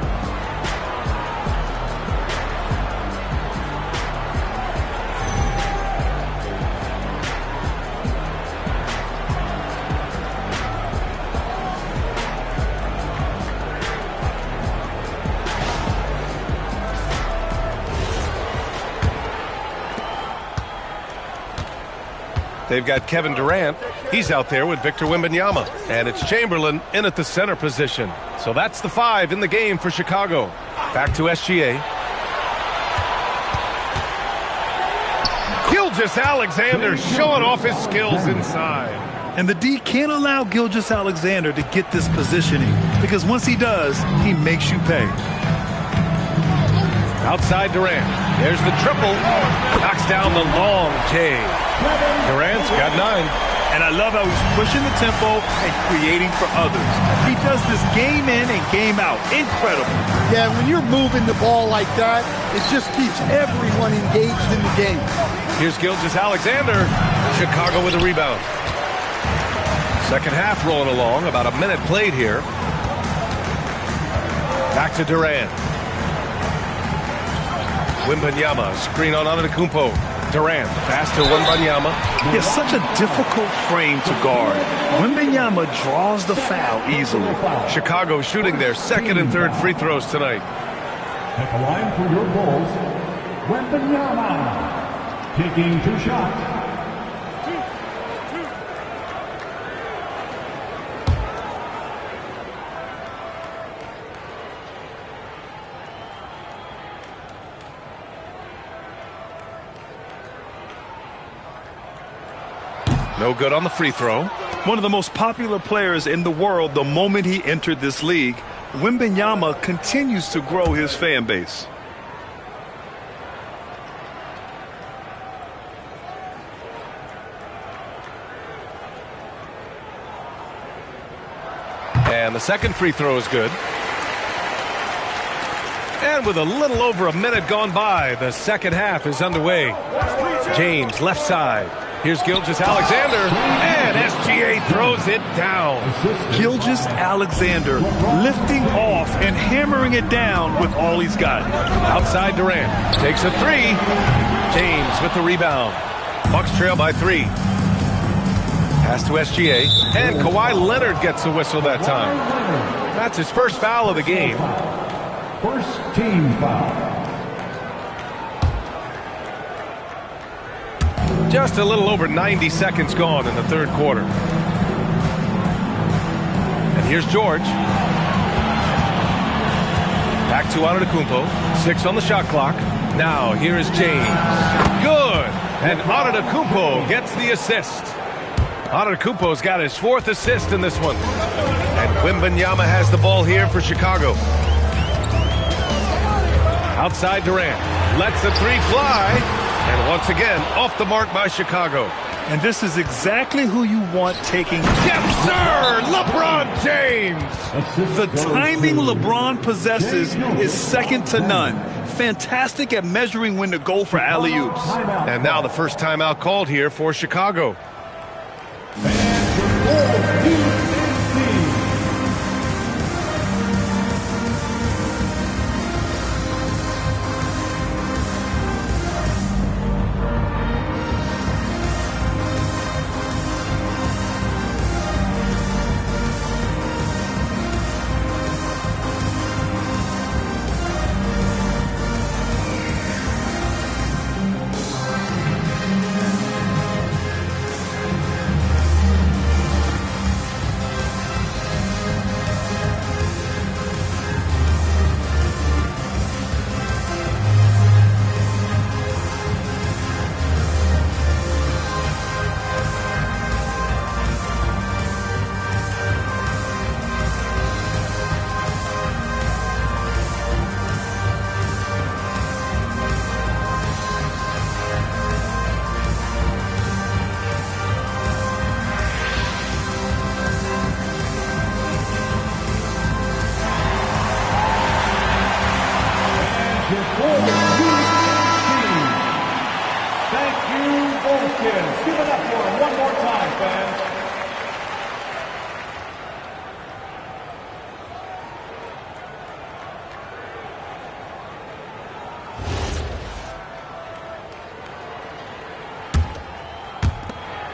They've got Kevin Durant. He's out there with Victor Wembanyama. And it's Chamberlain in at the center position. So that's the 5 in the game for Chicago. Back to SGA. Gilgeous-Alexander showing off his skills inside. And the D can't allow Gilgeous-Alexander to get this positioning, because once he does, he makes you pay. Outside Durant. There's the triple. Knocks down the long J. Durant's got 9. And I love how he's pushing the tempo and creating for others. He does this game in and game out. Incredible. Yeah, when you're moving the ball like that, it just keeps everyone engaged in the game. Here's Gilgeous-Alexander. Chicago with a rebound. Second half rolling along, about a minute played here. Back to Durant. Wembanyama, screen on Antetokounmpo. Durant, pass to Wembanyama. It's such a difficult frame to guard. Wembanyama draws the foul easily. Chicago shooting their second and third free throws tonight. At the line for your Bulls, Wembanyama. Taking 2 shots. No good on the free throw. One of the most popular players in the world the moment he entered this league, Wembanyama continues to grow his fan base. And the second free throw is good. And with a little over a minute gone by, the second half is underway. James, left side. Here's Gilgeous-Alexander, and SGA throws it down. Gilgeous-Alexander lifting off and hammering it down with all he's got. Outside Durant, takes a three. James with the rebound. Bucks trail by 3. Pass to SGA, and Kawhi Leonard gets a whistle that time. That's his first foul of the game. First team foul. Just a little over 90 seconds gone in the third quarter. And here's George. Back to Antetokounmpo. 6 on the shot clock. Now here is James. Good! And Antetokounmpo gets the assist. Antetokounmpo's got his 4th assist in this one. And Wembanyama has the ball here for Chicago. Outside Durant. Lets the 3 fly. And once again, off the mark by Chicago. And this is exactly who you want taking. Yes, sir! LeBron James! The timing LeBron possesses is second to none. Fantastic at measuring when to go for alley-oops. And now the first timeout called here for Chicago.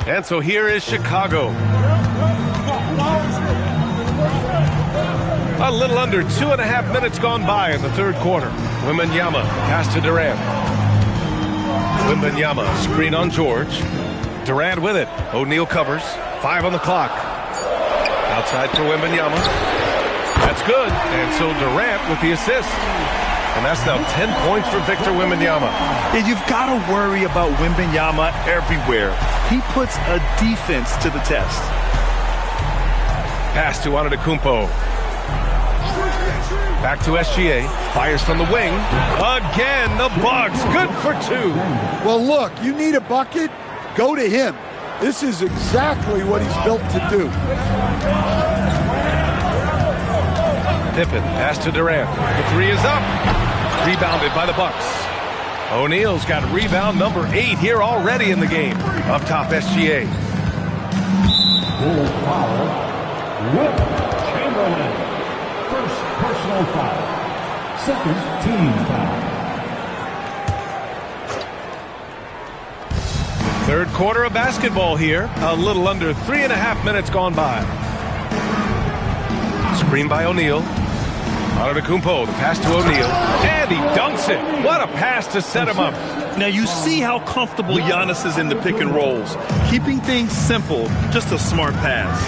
And so here is Chicago. A little under 2.5 minutes gone by in the third quarter. Wembanyama, pass to Durant. Wembanyama, screen on George. Durant with it. O'Neal covers. 5 on the clock. Outside for Wembanyama. That's good. And so Durant with the assist. And that's now 10 points for Victor Wembanyama. And you've got to worry about Wembanyama everywhere. He puts a defense to the test. Pass to Antetokounmpo. Back to SGA. Fires from the wing. Again, the Bucks. Good for 2. Well, look, you need a bucket, go to him. This is exactly what he's built to do. Pippen, pass to Durant. The 3 is up. Rebounded by the Bucks. O'Neal's got rebound number 8 here already in the game. Up top, SGA. Bull foul. Wilt Chamberlain. First personal foul. Second team foul. Third quarter of basketball here. A little under 3.5 minutes gone by. Screen by O'Neal. Antetokounmpo, the pass to O'Neal. And he dunks it. What a pass to set him up. Now you see how comfortable Giannis is in the pick and rolls. Keeping things simple, just a smart pass.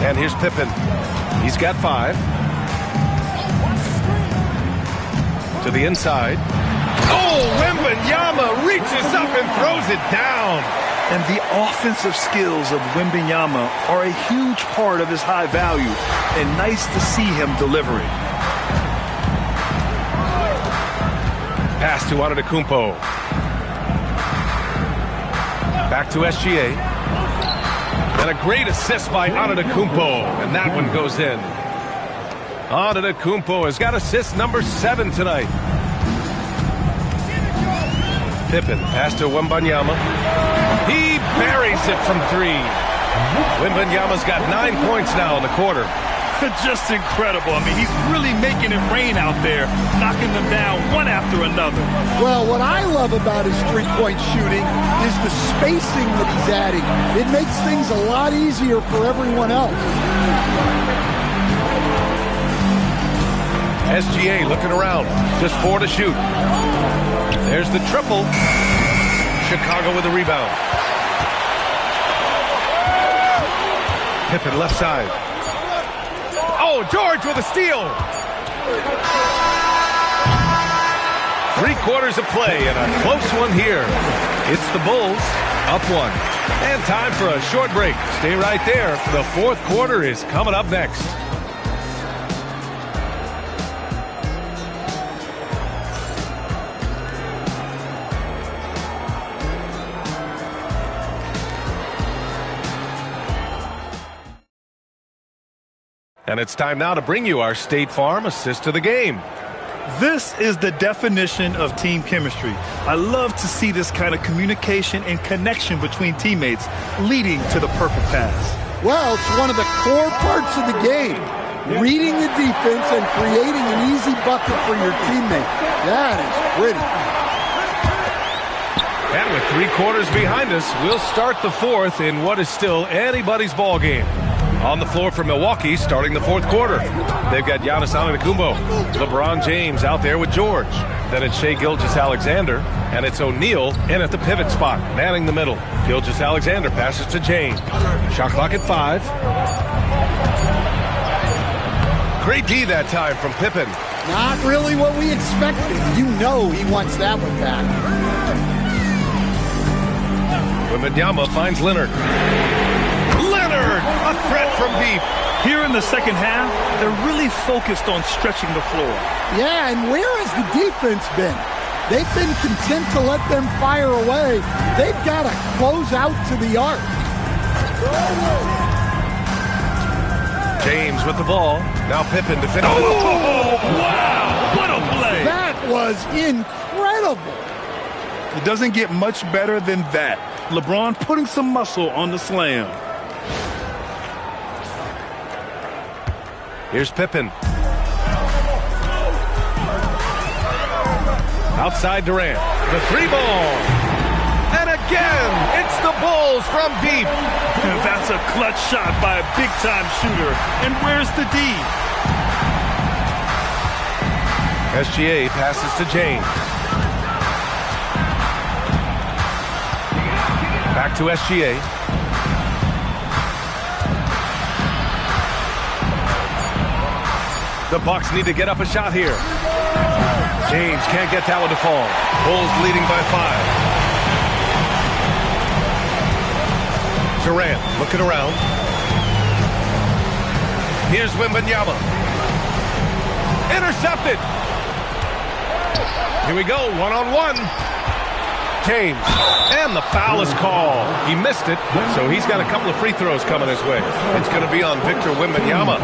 And here's Pippen. He's got 5. To the inside. Oh, Wembanyama reaches up and throws it down. And the offensive skills of Wembanyama are a huge part of his high value. And nice to see him delivering. Pass to Antetokounmpo. Back to SGA. And a great assist by Antetokounmpo. And that one goes in. Antetokounmpo has got assist number 7 tonight. Pippen, pass to Wembanyama. He buries it from 3. Wembanyama's got 9 points now in the quarter. Just incredible. I mean, he's really making it rain out there, knocking them down one after another. Well, what I love about his three-point shooting is the spacing that he's adding. It makes things a lot easier for everyone else. SGA looking around. Just 4 to shoot. There's the triple. Chicago with a rebound. Pippen left side. Oh, George with a steal. 3 quarters of play and a close one here. It's the Bulls up 1. And time for a short break. Stay right there. The 4th quarter is coming up next. And it's time now to bring you our State Farm assist to the game. This is the definition of team chemistry. I love to see this kind of communication and connection between teammates leading to the perfect pass. Well, it's one of the core parts of the game. Reading the defense and creating an easy bucket for your teammate. That is pretty. And with 3 quarters behind us, we'll start the 4th in what is still anybody's ball game. On the floor for Milwaukee, starting the 4th quarter. They've got Giannis Antetokounmpo, LeBron James out there with George. Then it's Shai Gilgeous-Alexander, and it's O'Neal in at the pivot spot, manning the middle. Gilgeous-Alexander passes to James. Shot clock at 5. Great D that time from Pippen. Not really what we expected. You know he wants that one back. Wembanyama finds Leonard. A threat from deep. Here in the second half, they're really focused on stretching the floor. Yeah, and where has the defense been? They've been content to let them fire away. They've got to close out to the arc. James with the ball. Now Pippen to finish. Oh, wow! What a play! That was incredible. It doesn't get much better than that. LeBron putting some muscle on the slam. Here's Pippen. Outside Durant. The 3 ball. And again, it's the Bulls from deep. And that's a clutch shot by a big-time shooter. And where's the D? SGA passes to James. Back to SGA. The Bucks need to get up a shot here. James can't get that one to fall. Bulls leading by 5. Durant looking around. Here's Wembanyama. Intercepted. Here we go, 1-on-1. James, and the foul is called. He missed it, so he's got a couple of free throws coming his way. It's going to be on Victor Wembanyama.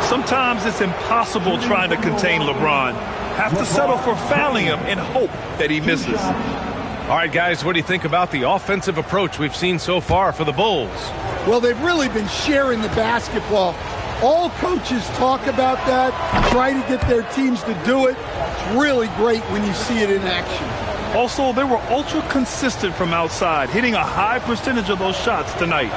Sometimes it's impossible trying to contain LeBron. Have to settle for fouling him and hope that he misses. All right, guys, what do you think about the offensive approach we've seen so far for the Bulls? Well, they've really been sharing the basketball. All coaches talk about that, try to get their teams to do it. It's really great when you see it in action. Also, they were ultra consistent from outside, hitting a high percentage of those shots tonight.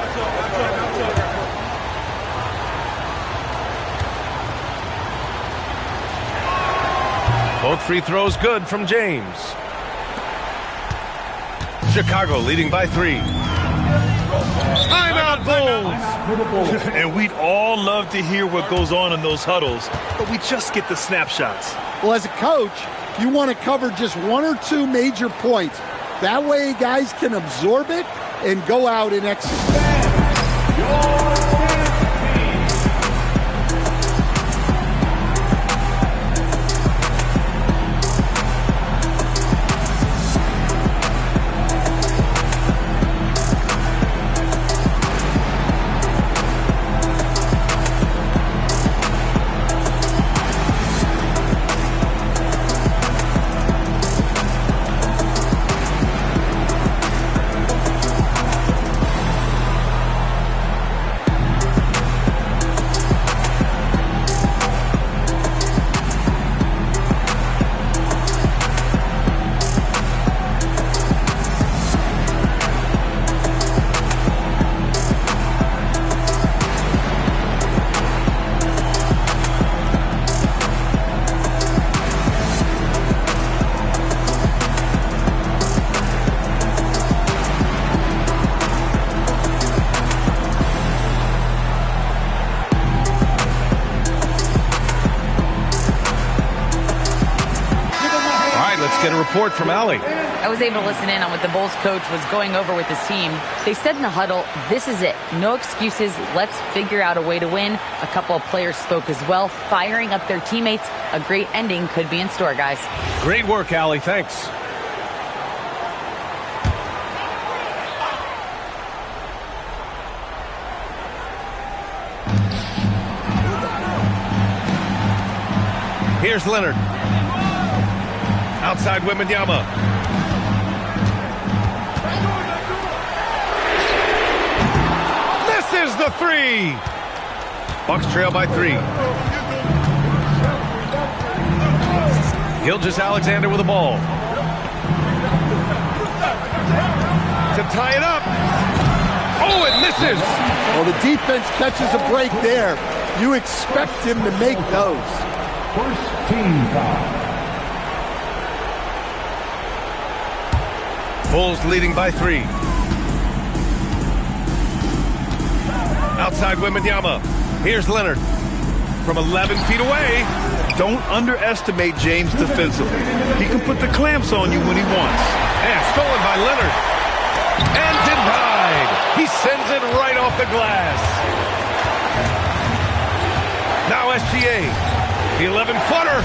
Both free throws good from James. Chicago leading by 3. Timeout, Bulls! And we'd all love to hear what goes on in those huddles, but we just get the snapshots. Well, as a coach, you want to cover just 1 or 2 major points. That way guys can absorb it and go out and execute. Get a report from Allie. I was able to listen in on what the Bulls coach was going over with his team. They said in the huddle, this is it. No excuses. Let's figure out a way to win. A couple of players spoke as well, firing up their teammates. A great ending could be in store, guys. Great work, Allie. Thanks. Here's Leonard. Outside Wembanyama. Misses the 3. Bucks trail by 3. Gilgeous-Alexander with the ball. To tie it up. Oh, it misses. Well, the defense catches a break there. You expect him to make those. First team foul. Bulls leading by 3. Outside Wembanyama. Here's Leonard. From 11 feet away. Don't underestimate James defensively. He can put the clamps on you when he wants. And stolen by Leonard. And denied. He sends it right off the glass. Now SGA. The 11-footer.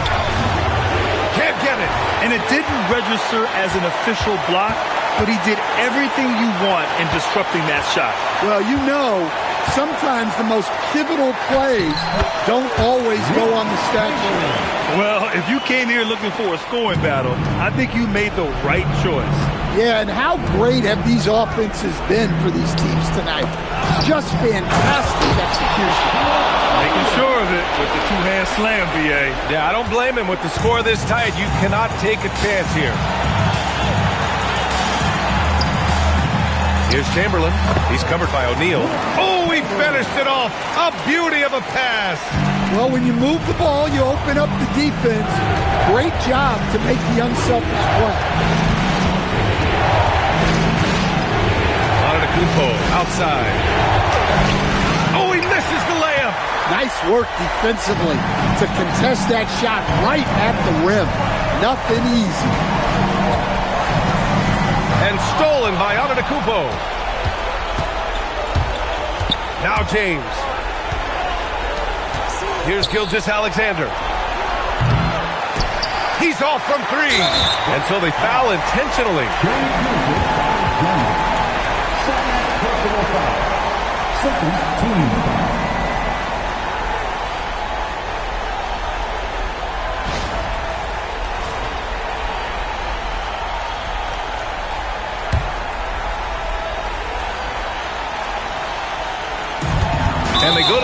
Can't get it. And it didn't register as an official block, but he did everything you want in disrupting that shot. Well, you know, sometimes the most pivotal plays don't always go on the stat sheet. Well, if you came here looking for a scoring battle, I think you made the right choice. Yeah, and how great have these offenses been for these teams tonight? Just fantastic execution. Making sure of it with the two-hand slam, B.A. Yeah, I don't blame him. With the score this tight, you cannot take a chance here. Here's Chamberlain. He's covered by O'Neal. Oh, he finished it off. A beauty of a pass. Well, when you move the ball, you open up the defense. Great job to make the unselfish play. Antetokounmpo outside. Oh, he misses the layup. Nice work defensively to contest that shot right at the rim. Nothing easy. And stolen by Antetokounmpo. Now James. Here's Gilgeous-Alexander. He's off from 3. And so they foul intentionally. Second team foul.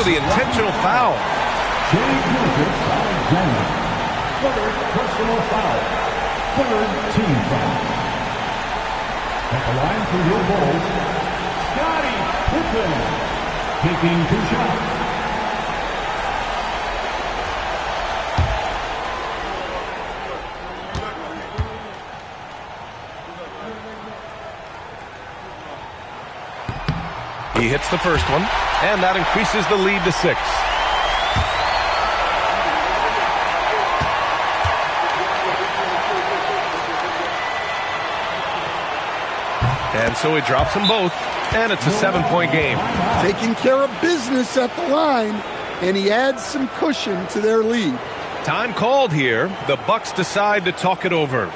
the intentional foul. Jay Gilgeous-Alexander. Third personal foul. Third team foul. At the line for your Bulls, Scottie Pippen. Taking 2 shots. He hits the first one, and that increases the lead to 6. And so he drops them both, and it's a 7-point game. Taking care of business at the line, and he adds some cushion to their lead. Time called here. The Bucks decide to talk it over.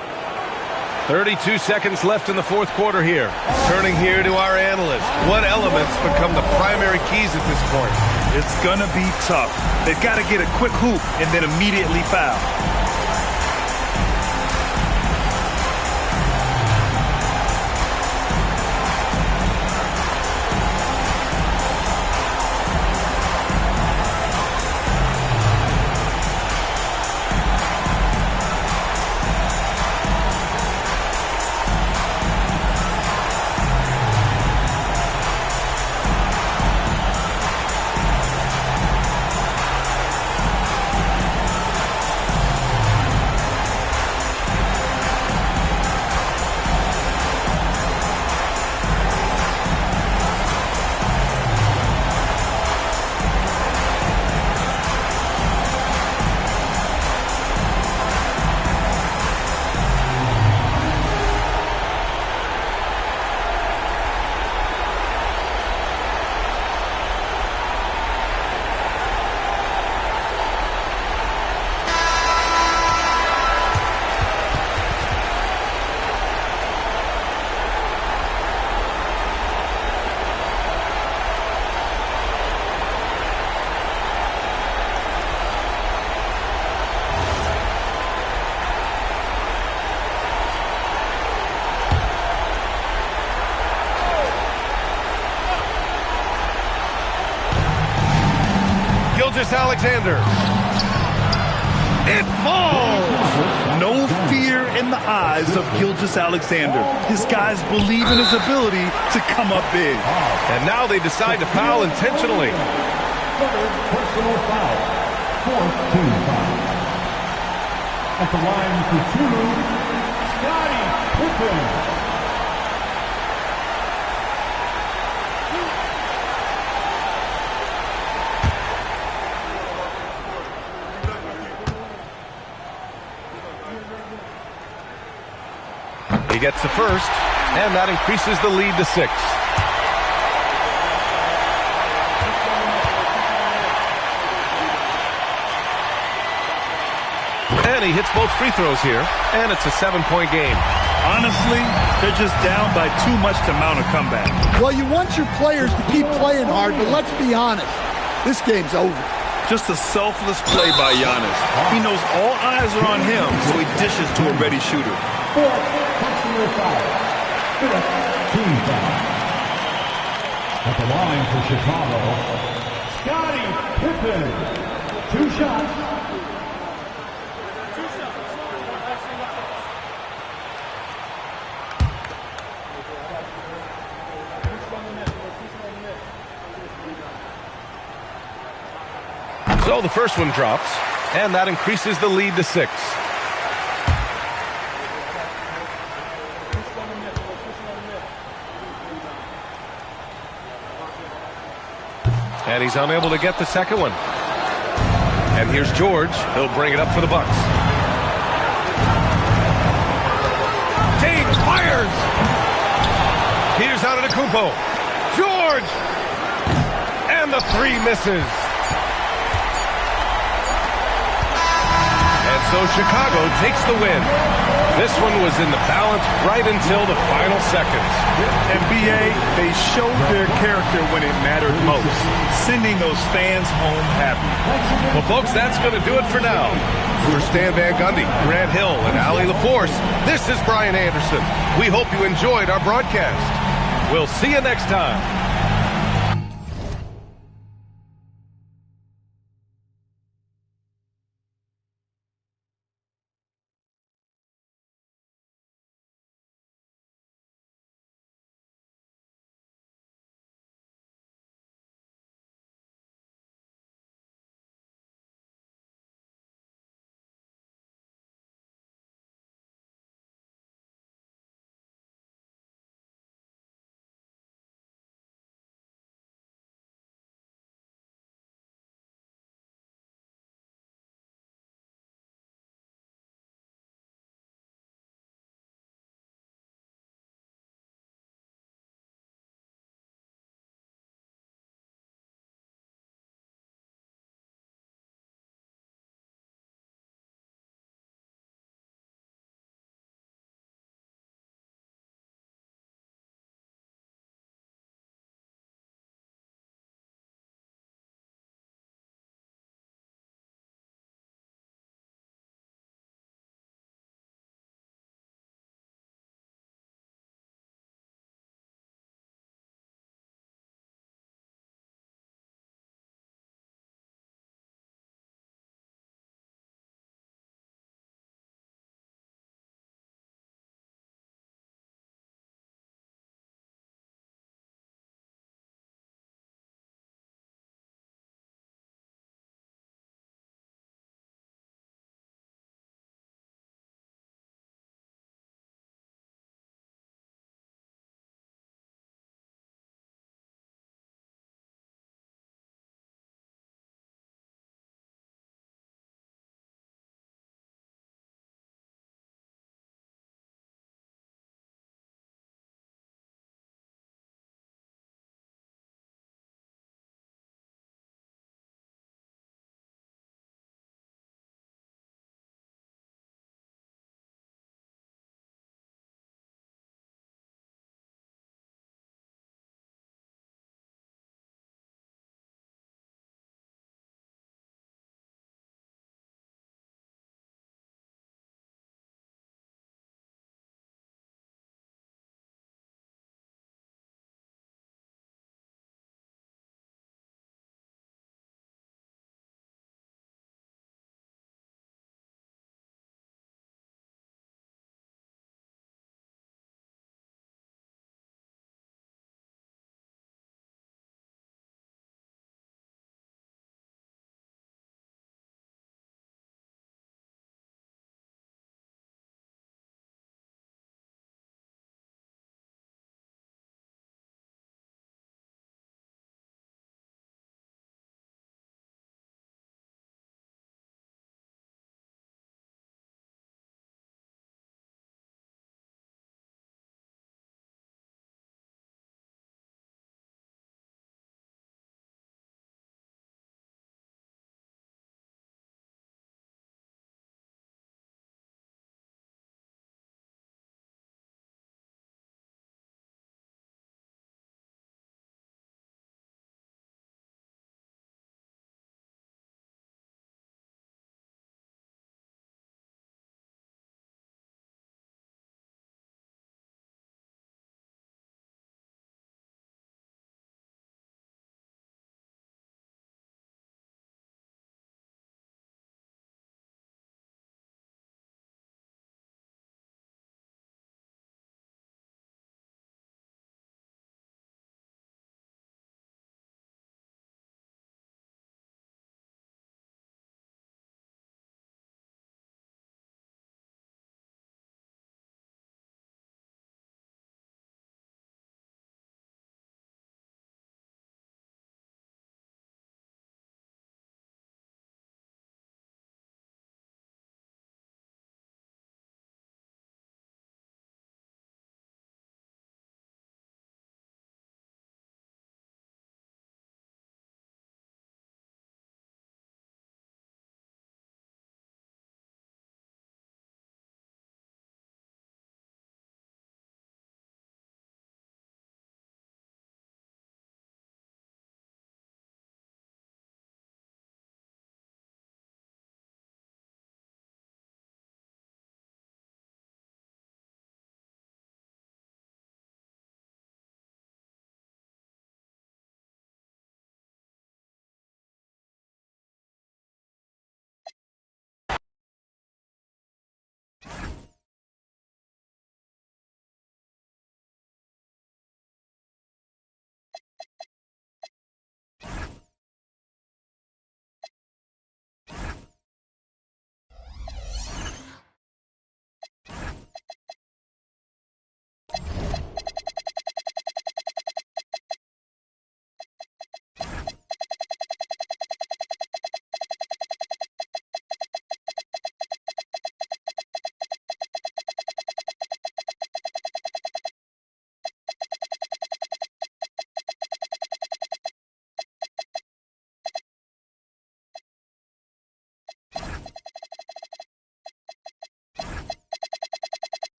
32 seconds left in the fourth quarter here. Turning here to our analyst. What elements become the primary keys at this point? It's going to be tough. They've got to get a quick hoop and then immediately foul. Alexander. It falls! No fear in the eyes of Gilgeous-Alexander. His guys believe in his ability to come up big. And now they decide to foul intentionally. Third personal foul. Fourth team foul. At the line for 2, Scottie Pippen. He gets the first, and that increases the lead to 6. And he hits both free throws here, and it's a 7-point game. Honestly, they're just down by too much to mount a comeback. Well, you want your players to keep playing hard, but let's be honest. This game's over. Just a selfless play by Giannis. He knows all eyes are on him, so he dishes to a ready shooter. Fourth personal foul. Fifth team foul. At the line for Chicago, Scottie Pippen. 2 shots. So the first one drops, and that increases the lead to 6. And he's unable to get the second one. And here's George. He'll bring it up for the Bucks. James fires! Here's Antetokounmpo. George! And the 3 misses. And so Chicago takes the win. This one was in the balance right until the final seconds. And B.A., they showed their character when it mattered most, sending those fans home happy. Well, folks, that's going to do it for now. For Stan Van Gundy, Grant Hill, and Allie LaForce, this is Brian Anderson. We hope you enjoyed our broadcast. We'll see you next time.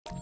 It'll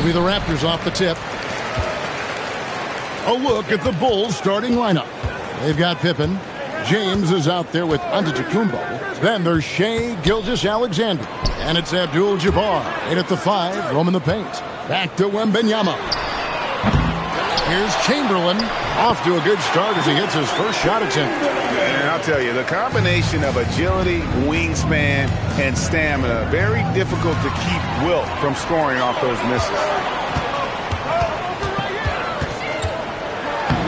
be the Raptors off the tip. A look at the Bulls starting lineup. They've got Pippen. James is out there with Antetokounmpo. Then there's Shai Gilgeous-Alexander. And it's Abdul-Jabbar. In at the 5, roaming the paint. Back to Wembanyama. Here's Chamberlain. Off to a good start as he hits his first shot attempt. And I'll tell you, the combination of agility, wingspan, and stamina, very difficult to keep Wilt from scoring off those misses.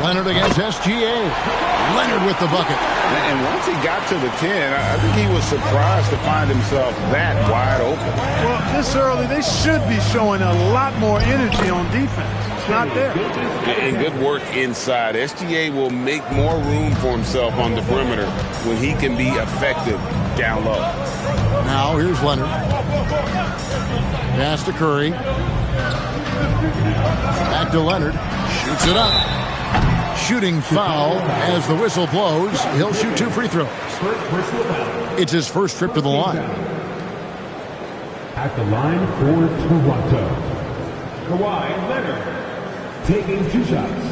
Leonard against SGA. Leonard with the bucket. And once he got to the 10, I think he was surprised to find himself that wide open. Well, this early, they should be showing a lot more energy on defense. It's not there. And good work inside. SGA will make more room for himself on the perimeter when he can be effective down low. Now here's Leonard. Pass to Curry. Back to Leonard. Shoots it up. Shooting foul as the whistle blows. He'll shoot 2 free throws. It's his first trip to the line. At the line for Toronto, Kawhi Leonard taking 2 shots.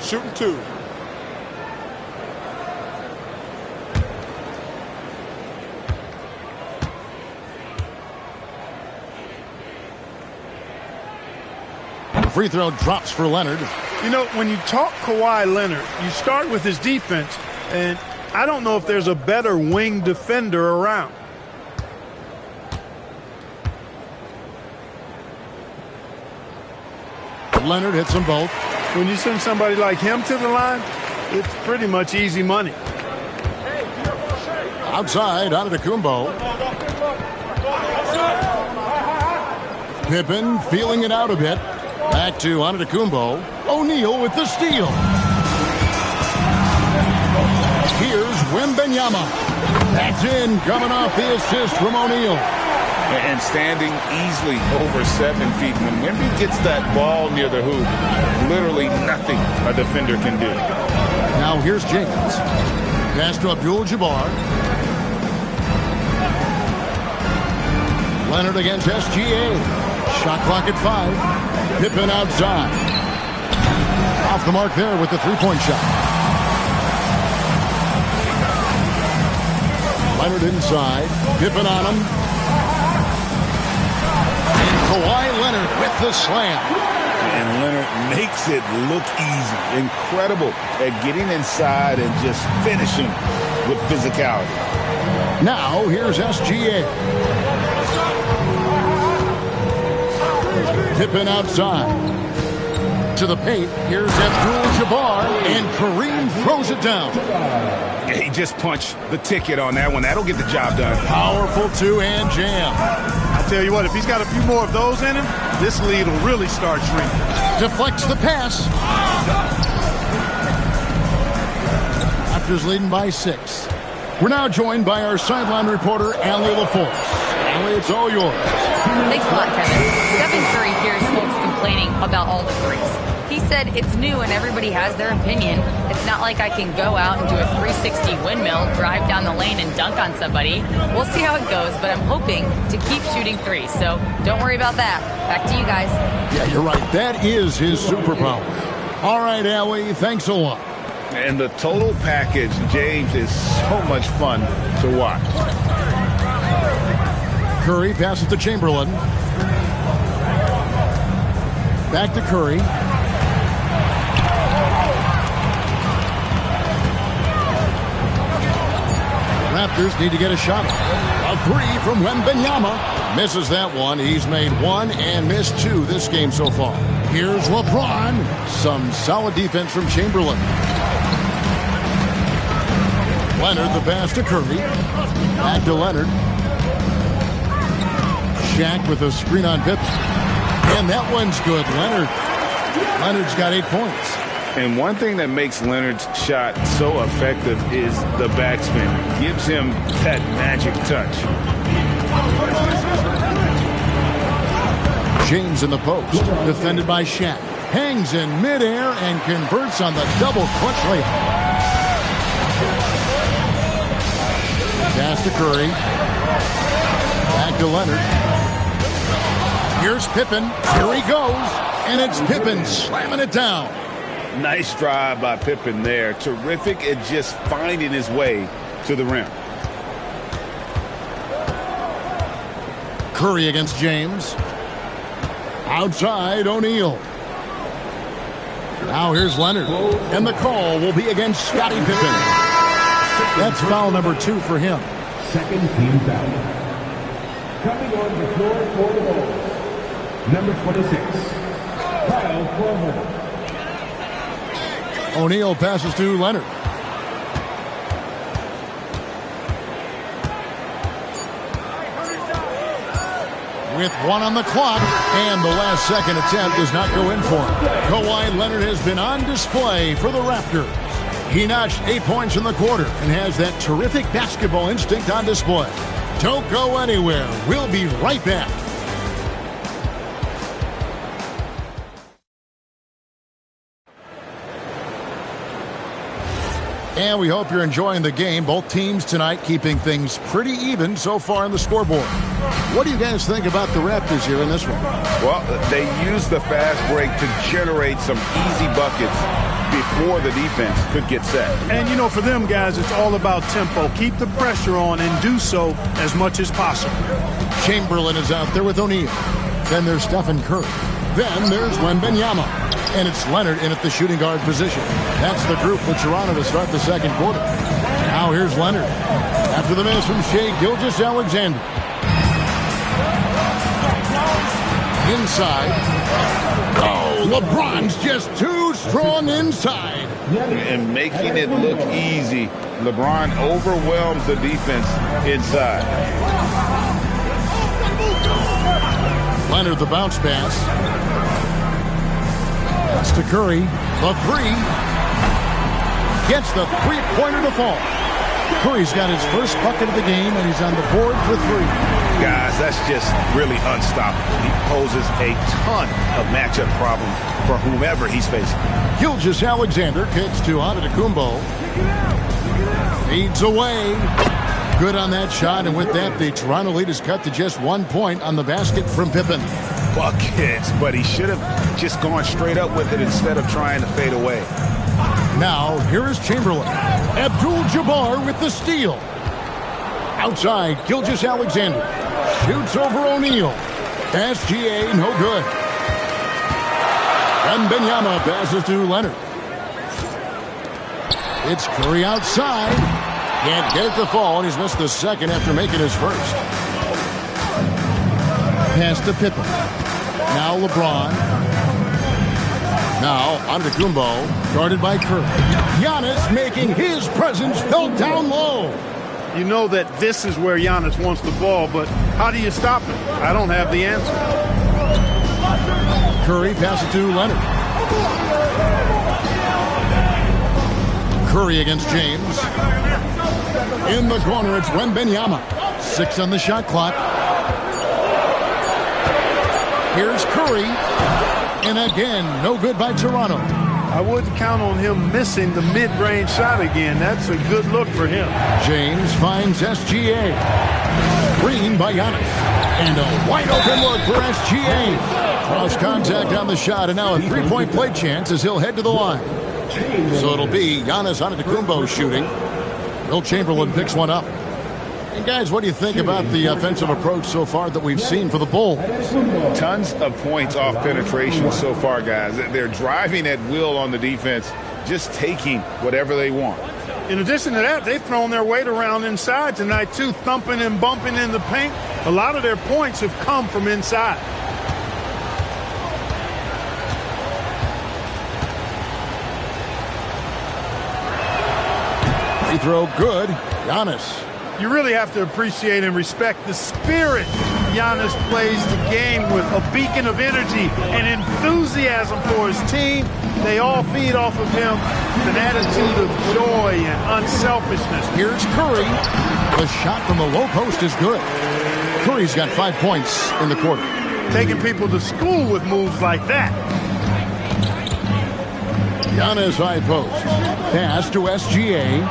Shooting 2. The free throw drops for Leonard. You know, when you talk Kawhi Leonard, you start with his defense, and I don't know if there's a better wing defender around. Leonard hits them both. When you send somebody like him to the line, it's pretty much easy money. Outside, Antetokounmpo. Pippen feeling it out a bit. Back to Antetokounmpo. O'Neal with the steal. Here's Wembanyama. That's in, coming off the assist from O'Neal. And standing easily over 7 feet. When Wemby gets that ball near the hoop, literally nothing a defender can do. Now here's James. Pass to Abdul-Jabbar. Leonard against SGA. Shot clock at 5. Pippen outside. Off the mark there with the three-point shot. Leonard inside. Pippen on him. And Kawhi Leonard with the slam. And Leonard makes it look easy. Incredible at getting inside and just finishing with physicality. Now here's SGA. Pippen outside. To the paint. Here's Abdul-Jabbar. And Kareem throws it down. Yeah, he just punched the ticket on that one. That'll get the job done. Powerful two-hand jam. I tell you what, if he's got a few more of those in him, this lead will really start shrinking. Deflects the pass. Raptors leading by 6. We're now joined by our sideline reporter, Allie LaForce. Allie, it's all yours. Thanks a lot, Kevin. Stephen Curry hears folks complaining about all the threes. He said it's new and everybody has their opinion. It's not like I can go out and do a 360 windmill, drive down the lane and dunk on somebody. We'll see how it goes, but I'm hoping to keep shooting threes, so don't worry about that. Back to you guys. Yeah, you're right. That is his superpower. All right, Allie, thanks a lot. And the total package, James, is so much fun to watch. Curry passes to Chamberlain. Back to Curry. The Raptors need to get a shot. A three from Wembanyama. Misses that one. He's made one and missed two this game so far. Here's LeBron. Some solid defense from Chamberlain. Leonard, the pass to Curry. Back to Leonard. Shaq with a screen on Pippen. And that one's good. Leonard's got 8 points. And one thing that makes Leonard's shot so effective is the backspin. Gives him that magic touch. James in the post. Defended by Shaq. Hangs in midair and converts on the double clutch layup. Pass to Curry. Back to Leonard. Here's Pippen. Here he goes. And it's Pippen slamming it down. Nice drive by Pippen there. Terrific at just finding his way to the rim. Curry against James. Outside, O'Neal. Now here's Leonard. And the call will be against Scottie Pippen. That's foul number 2 for him. Second team foul. Coming on the floor for the Bulls. Number 26, Kyle Korver. O'Neal passes to Leonard. With 1 on the clock, and the last second attempt does not go in for him. Kawhi Leonard has been on display for the Raptors. He notched 8 points in the quarter and has that terrific basketball instinct on display. Don't go anywhere. We'll be right back. And we hope you're enjoying the game. Both teams tonight keeping things pretty even so far on the scoreboard. What do you guys think about the Raptors here in this one? Well, they used the fast break to generate some easy buckets before the defense could get set. And, you know, for them guys, it's all about tempo. Keep the pressure on and do so as much as possible. Chamberlain is out there with O'Neal. Then there's Stephen Curry. Then there's Wembanyama. And it's Leonard in at the shooting guard position. That's the group for Toronto to start the second quarter. Now here's Leonard. After the miss from Shai Gilgeous-Alexander. Inside. Oh, LeBron's just too strong inside. And making it look easy. LeBron overwhelms the defense inside. Leonard, the bounce pass. That's to Curry. The three. Gets the three-pointer to fall. Curry's got his first bucket of the game, and he's on the board for 3. Guys, that's just really unstoppable. He poses a ton of matchup problems for whomever he's facing. Gilgeous-Alexander kicks to Antetokounmpo. Feeds away. Good on that shot, and with that, the Toronto lead is cut to just 1 point on the basket from Pippen. Buckets, but he should have just gone straight up with it instead of trying to fade away. Now, here is Chamberlain. Abdul-Jabbar with the steal. Outside, Gilgeous-Alexander. Shoots over O'Neal. SGA, no good. Wembanyama passes to Leonard. It's Curry outside. Can't get it to fall, and he's missed the second after making his first. Pass to Pippen. Now LeBron. Now Antetokounmpo, guarded by Curry. Giannis making his presence felt down low. You know that this is where Giannis wants the ball, but how do you stop him? I don't have the answer. Curry passes to Leonard. Curry against James. In the corner, it's Wembanyama. 6 on the shot clock. Here's Curry. And again, no good by Toronto. I wouldn't count on him missing the mid-range shot again. That's a good look for him. James finds SGA. Screen by Giannis. And a wide open look for SGA. Cross contact on the shot, and now a three-point play chance as he'll head to the line. So it'll be Giannis Antetokounmpo shooting. Will Chamberlain picks one up. And guys, what do you think about the offensive approach so far that we've seen for the Bulls? Tons of points off penetration so far, guys. They're driving at will on the defense, just taking whatever they want. In addition to that, they've thrown their weight around inside tonight, too, thumping and bumping in the paint. A lot of their points have come from inside. Free throw good. Giannis. You really have to appreciate and respect the spirit Giannis plays the game with, a beacon of energy and enthusiasm for his team. They all feed off of him with an attitude of joy and unselfishness. Here's Curry. The shot from the low post is good. Curry's got 5 points in the quarter. Taking people to school with moves like that. Giannis high post. Pass to SGA.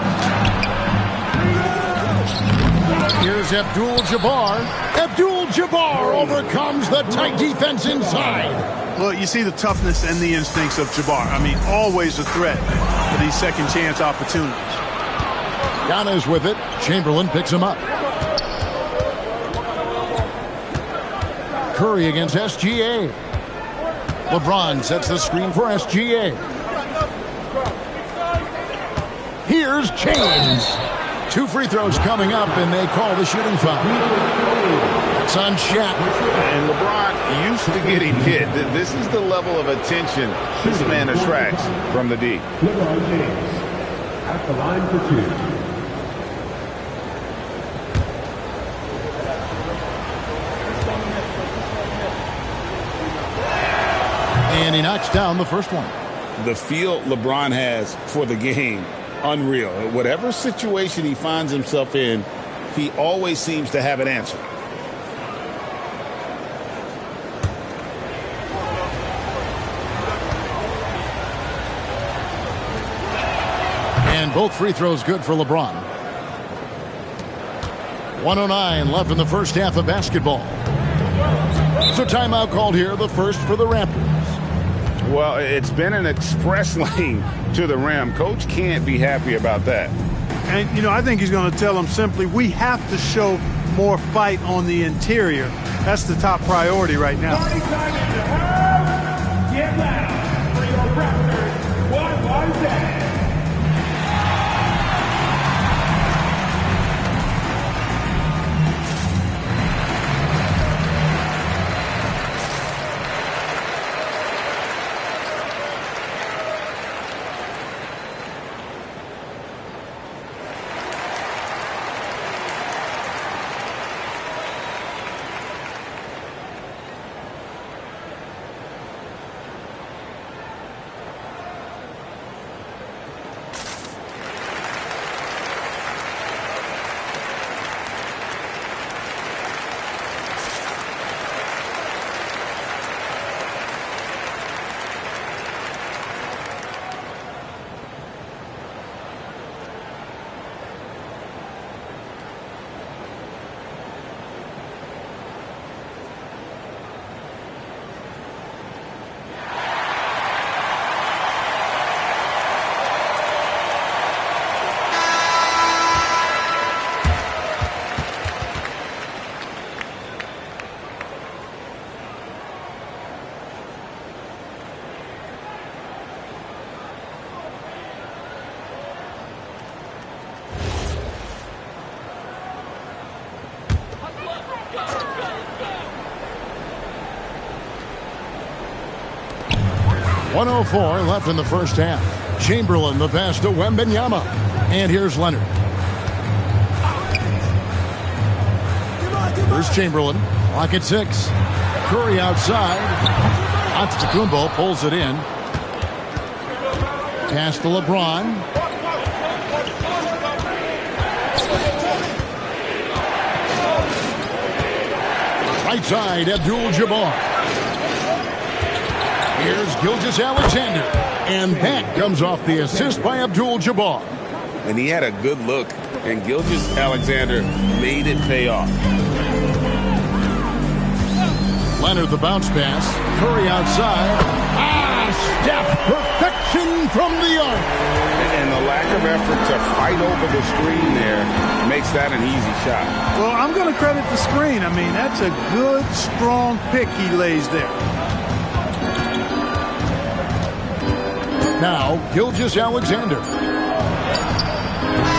Here's Abdul-Jabbar. Abdul-Jabbar overcomes the tight defense inside. Well, you see the toughness and the instincts of Jabbar. I mean, always a threat for these second chance opportunities. Giannis with it. Chamberlain picks him up. Curry against SGA. LeBron sets the screen for SGA. Here's James. 2 free throws coming up, and they call the shooting foul. It's on Shaq. And LeBron used to getting hit. This is the level of attention this man attracts from the D. LeBron James at the line for 2. And he knocks down the first one. The feel LeBron has for the game, unreal. Whatever situation he finds himself in, he always seems to have an answer. And both free throws good for LeBron. 1:09 left in the first half of basketball. So timeout called here, the first for the Raptors. Well, it's been an express lane to the rim. Coach can't be happy about that. And, you know, I think he's going to tell them simply, we have to show more fight on the interior. That's the top priority right now. Party time in the house. Get loud for your Raptors. What was that? .104 left in the first half. Chamberlain the pass to Wembanyama. And here's Leonard. Here's Chamberlain. Clock at 6. Curry outside. Antetokounmpo pulls it in. Pass to LeBron. Right side, Abdul-Jabbar. Here's Gilgeous-Alexander. And that comes off the assist by Abdul-Jabbar. And he had a good look, and Gilgeous-Alexander made it pay off. Leonard the bounce pass. Curry outside. Steph, perfection from the arc. And the lack of effort to fight over the screen there makes that an easy shot. Well, I'm going to credit the screen. I mean, that's a good, strong pick he lays there. Now, Gilgeous-Alexander.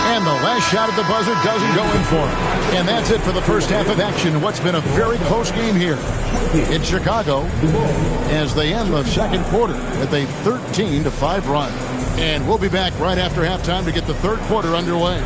And the last shot at the buzzer doesn't go in for him. And that's it for the first half of action in what's been a very close game here in Chicago as they end the second quarter with a 13-5 run. And we'll be back right after halftime to get the third quarter underway.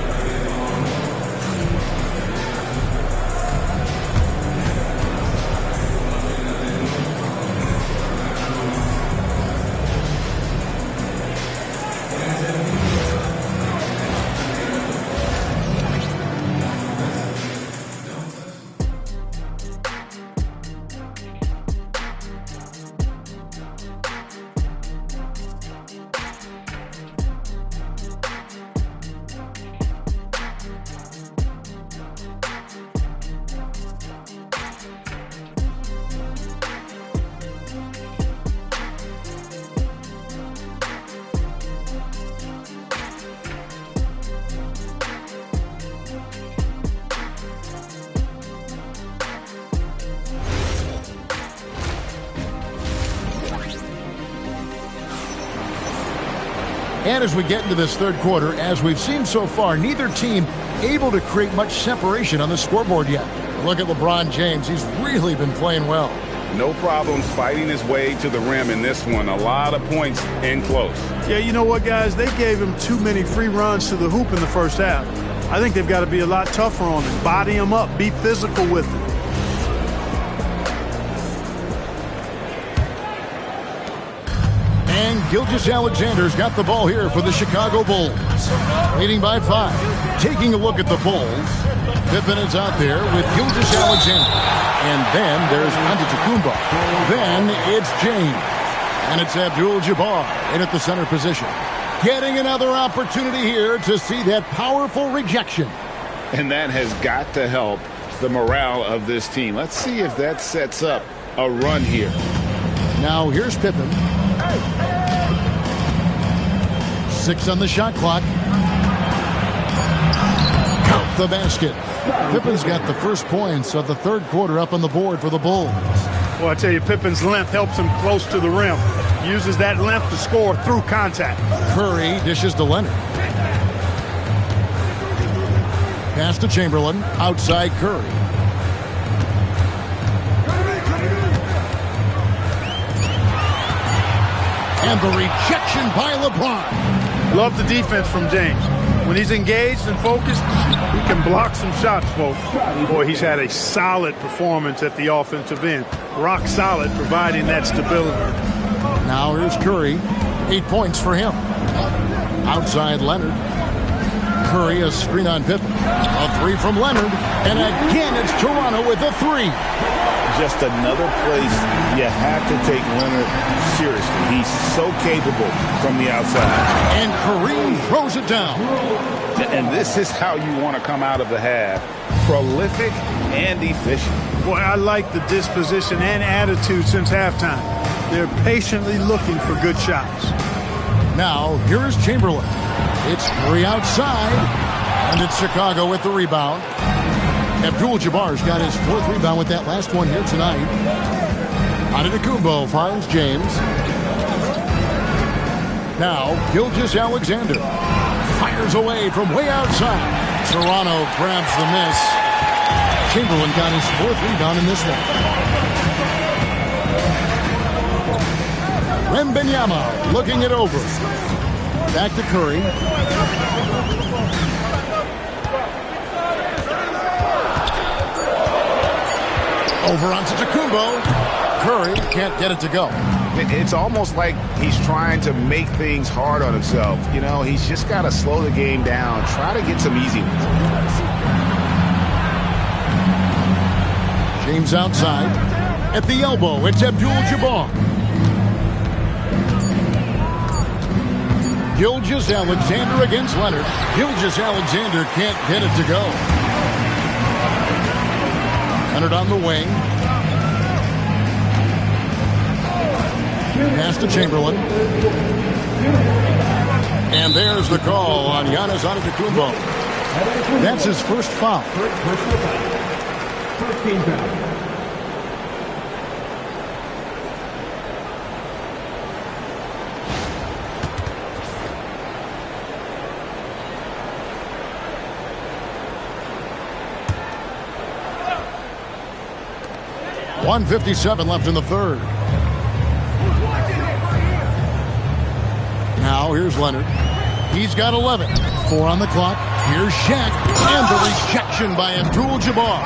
And as we get into this third quarter, as we've seen so far, neither team able to create much separation on the scoreboard yet. Look at LeBron James. He's really been playing well. No problems fighting his way to the rim in this one. A lot of points in close. Yeah, you know what, guys? They gave him too many free runs to the hoop in the first half. I think they've got to be a lot tougher on him. Body him up. Be physical with him. Gilgeous-Alexander's got the ball here for the Chicago Bulls. Leading by 5. Taking a look at the Bulls. Pippen is out there with Gilgeous-Alexander. And then there's Antetokounmpo. Then it's James. And it's Abdul-Jabbar in at the center position. Getting another opportunity here to see that powerful rejection. And that has got to help the morale of this team. Let's see if that sets up a run here. Now here's Pippen. 6 on the shot clock. Count the basket. Pippen's got the first points of the third quarter up on the board for the Bulls. Well, I tell you, Pippen's length helps him close to the rim. Uses that length to score through contact. Curry dishes to Leonard. Pass to Chamberlain. Outside Curry. And the rejection by LeBron. Love the defense from James. When he's engaged and focused, he can block some shots, folks. Boy, he's had a solid performance at the offensive end. Rock solid, providing that stability. Now here's Curry. 8 points for him. Outside Leonard. Curry, a screen on Pippen. A 3 from Leonard. And again, it's Toronto with a 3. Just another place you have to take Leonard seriously. He's so capable from the outside. And Kareem throws it down. And this is how you want to come out of the half. Prolific and efficient. Boy, I like the disposition and attitude since halftime. They're patiently looking for good shots. Now, here's Chamberlain. It's Curry outside. And it's Chicago with the rebound. Abdul-Jabbar's got his 4th rebound with that last one here tonight. Antetokounmpo finds James. Now, Gilgeous-Alexander fires away from way outside. Toronto grabs the miss. Chamberlain got his 4th rebound in this one. Wembanyama looking it over. Back to Curry. Over onto Antetokounmpo. Curry can't get it to go. It's almost like he's trying to make things hard on himself. You know, he's just got to slow the game down, try to get some easy ones. James outside. At the elbow, it's Abdul-Jabbar. Gilgeous-Alexander against Leonard. Gilgeous-Alexander can't get it to go. Leonard on the wing. Pass to Chamberlain. And there's the call on Giannis Antetokounmpo. That's his first foul. First team foul. .157 left in the third. Now here's Leonard. He's got 11. 4 on the clock. Here's Shaq. And the rejection by Abdul-Jabbar.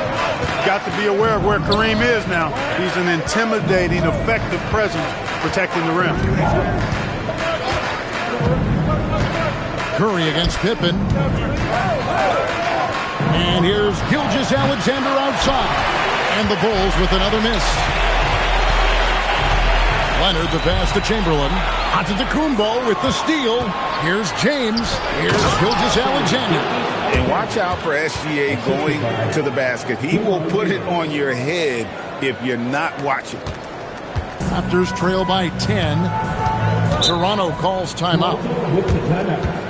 Got to be aware of where Kareem is now. He's an intimidating, effective presence protecting the rim. Curry against Pippen. And here's Gilgeous-Alexander outside. And the Bulls with another miss. Leonard the pass to Chamberlain. Antetokounmpo with the steal. Here's James. Here's Gilgeous-Alexander. And watch out for SGA going to the basket. He will put it on your head if you're not watching. Raptors trail by 10. Toronto calls timeout. With the timeout.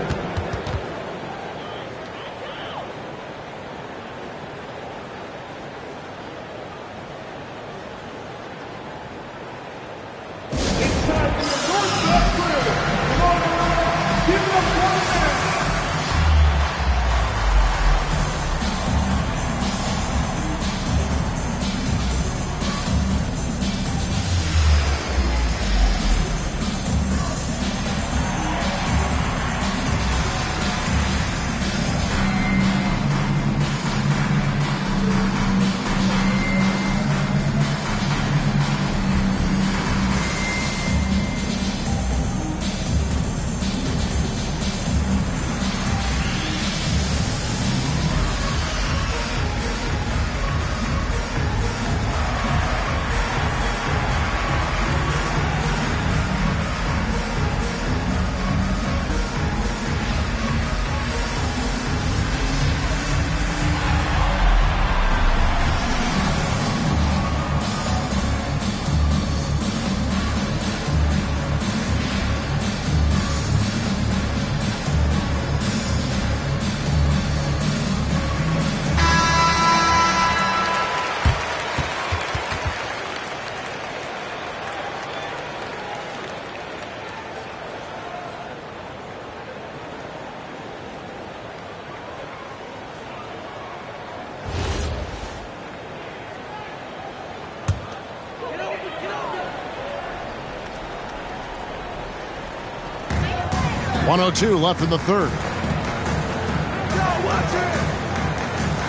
.102 left in the third.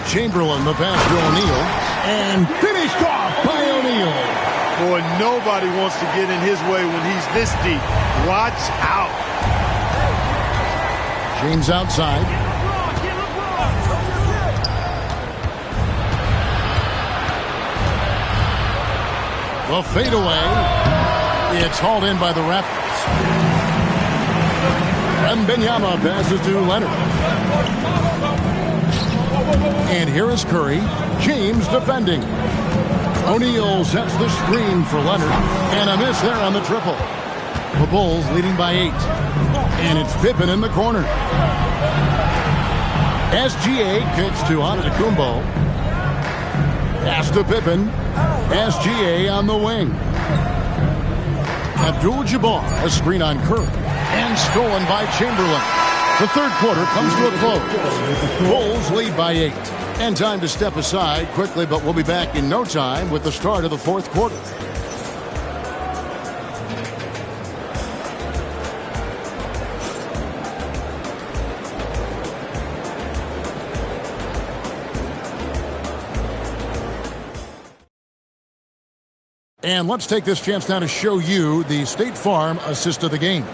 Chamberlain the pass to O'Neal. And finished off by O'Neal. Boy, nobody wants to get in his way when he's this deep. Watch out. James outside. The fadeaway. It's hauled in by the Raptors. Wembanyama passes to Leonard. And here is Curry. James defending. O'Neal sets the screen for Leonard. And a miss there on the triple. The Bulls leading by 8. And it's Pippen in the corner. SGA kicks to Antetokounmpo. Pass to Pippen. SGA on the wing. Abdul-Jabbar, a screen on Curry. And stolen by Chamberlain. The third quarter comes to a close. Bulls lead by 8. And time to step aside quickly, but we'll be back in no time with the start of the fourth quarter. And let's take this chance now to show you the State Farm assist of the game.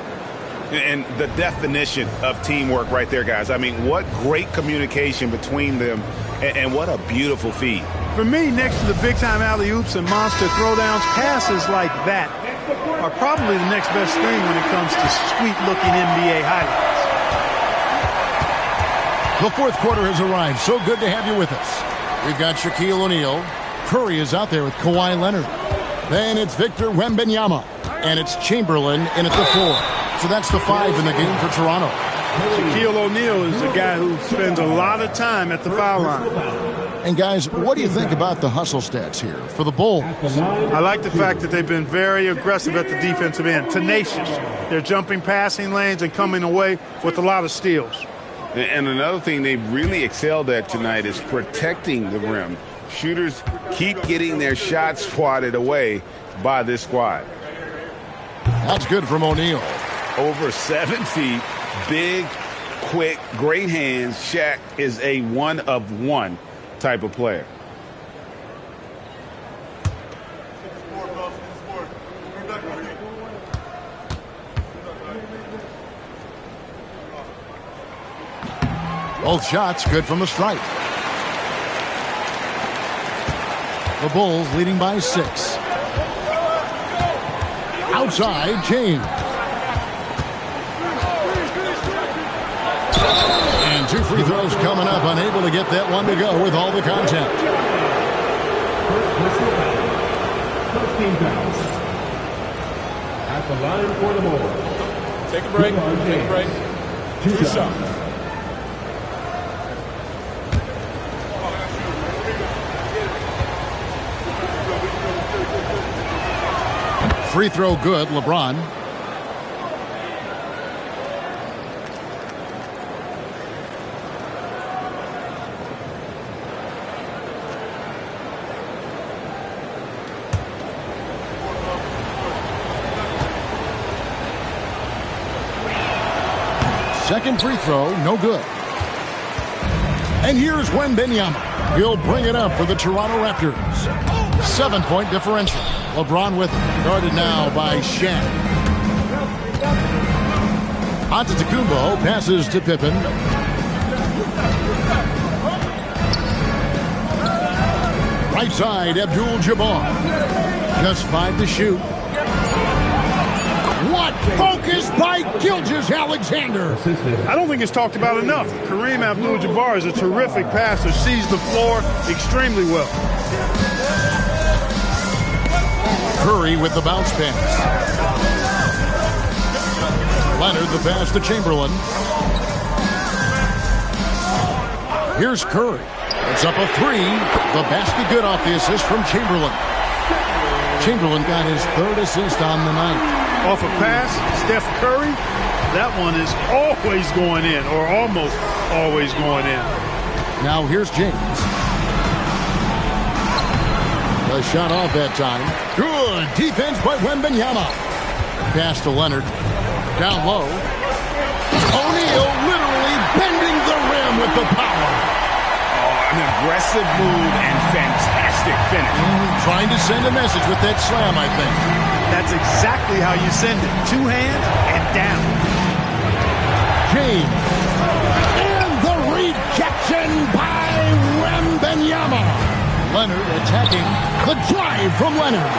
And the definition of teamwork right there, guys. I mean, what great communication between them, and what a beautiful feed. For me, next to the big-time alley-oops and monster throwdowns, passes like that are probably the next best thing when it comes to sweet-looking NBA highlights. The fourth quarter has arrived. So good to have you with us. We've got Shaquille O'Neal. Curry is out there with Kawhi Leonard. Then it's Victor Wembanyama. And it's Chamberlain in at the 4. So that's the 5 in the game for Toronto. Shaquille O'Neal is a guy who spends a lot of time at the foul line. And guys, what do you think about the hustle stats here for the Bulls? I like the fact that they've been very aggressive at the defensive end, tenacious. They're jumping passing lanes and coming away with a lot of steals. And another thing they've really excelled at tonight is protecting the rim. Shooters keep getting their shots swatted away by this squad. That's good from O'Neal. Over 7 feet, big, quick, great hands. Shaq is a one-of-one type of player. Both shots good from the stripe. The Bulls leading by 6. Outside, James. And 2 free throws coming up, unable to get that one to go with all the contact. First team fouls. At the line for the Bulls. Take a break. Take a break. 2 shots. Free throw good, LeBron. Second free throw, no good. And here's Wembanyama. He'll bring it up for the Toronto Raptors. 7-point differential. LeBron with it. Guarded now by Shaq. Antetokounmpo passes to Pippen. Right side, Abdul-Jabbar. Just 5 to shoot. What focus by Gilgeous-Alexander. I don't think it's talked about enough. Kareem Abdul-Jabbar is a terrific passer, sees the floor extremely well. Curry with the bounce pass. Leonard the pass to Chamberlain. Here's Curry. It's up a 3. The basket good off the assist from Chamberlain. Chamberlain got his 3rd assist on the night. Off a pass, Steph Curry, that one is always going in, or almost always going in. Now here's James. The shot off that time. Good defense by Wembanyama. Pass to Leonard. Down low. O'Neal literally bending the rim with the power. An aggressive move and fantastic finish. Trying to send a message with that slam, I think. That's exactly how you send it. 2 hands and down. James. And the rejection by Wembanyama. Leonard attacking the drive from Leonard.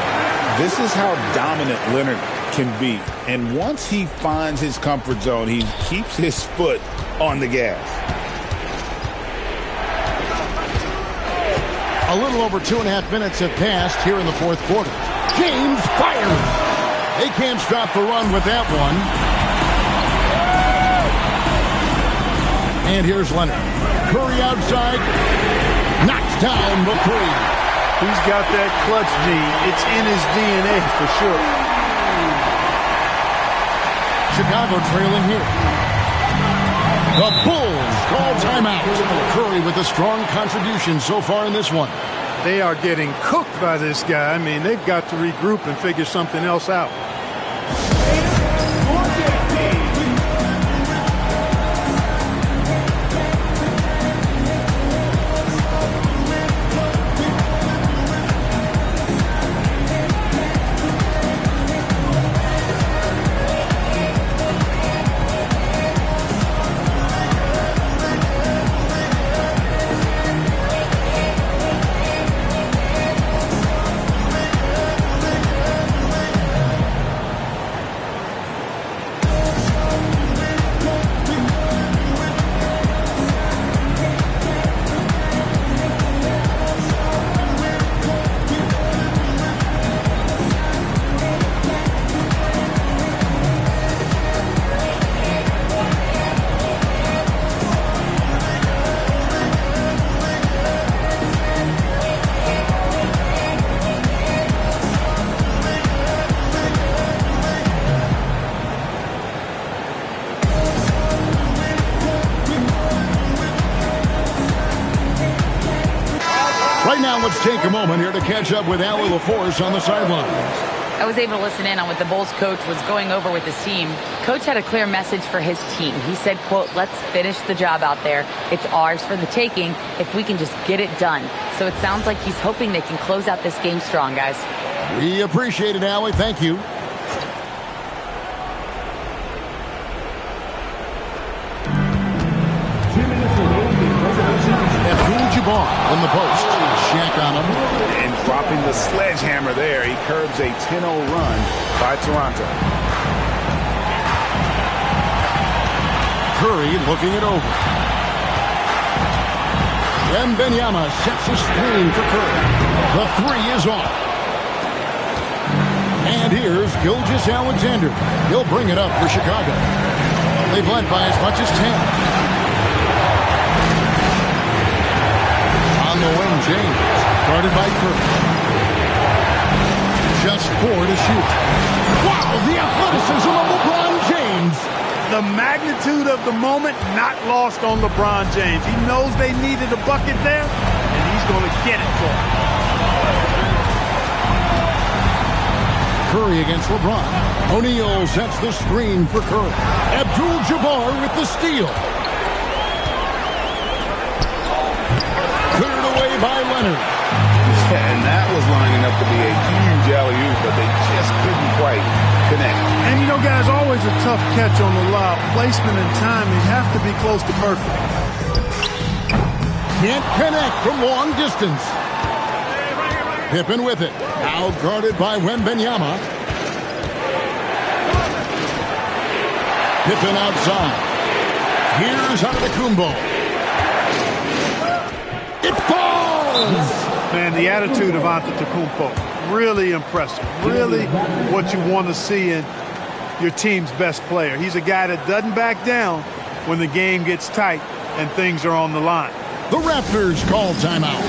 This is how dominant Leonard can be. And once he finds his comfort zone, he keeps his foot on the gas. A little over 2.5 minutes have passed here in the fourth quarter. James fires. They can't stop the run with that one. And here's Leonard. Curry outside. Knocks down the 3. He's got that clutch gene. It's in his DNA for sure. Chicago trailing here. The Bulls call timeout. Curry with a strong contribution so far in this one. They are getting cooked by this guy. I mean, they've got to regroup and figure something else out. let's take a moment here to catch up with Allie LaForce on the sidelines. I was able to listen in on what the Bulls coach was going over with his team. Coach had a clear message for his team. He said, quote, let's finish the job out there. It's ours for the taking if we can just get it done. So it sounds like he's hoping they can close out this game strong, guys. We appreciate it, Allie. Thank you. Abdul-Jabbar in the post. Shaq on him. And dropping the sledgehammer there. He curbs a 10-0 run by Toronto. Curry looking it over. Wembanyama sets a screen for Curry. The three is off. And here's Gilgeous-Alexander. He'll bring it up for Chicago. They've led by as much as 10. On the wing, James, guarded by Curry. Just 4 to shoot. Wow, the athleticism of LeBron James. The magnitude of the moment not lost on LeBron James. He knows they needed a bucket there, and he's going to get it for them. Curry against LeBron. O'Neal sets the screen for Curry. Abdul-Jabbar with the steal. Cleared away by Leonard. And that was lining up to be a huge alley-oop, but they just couldn't quite connect. And, you know, guys, always a tough catch on the lob. Placement and timing have to be close to perfect. Can't connect from long distance. Pippen with it. Now guarded by Wembanyama. Pippen outside. Here's Antetokounmpo. It falls! Man, the attitude of Antetokounmpo, really impressive. Really what you want to see in your team's best player. He's a guy that doesn't back down when the game gets tight and things are on the line. The Raptors call timeout.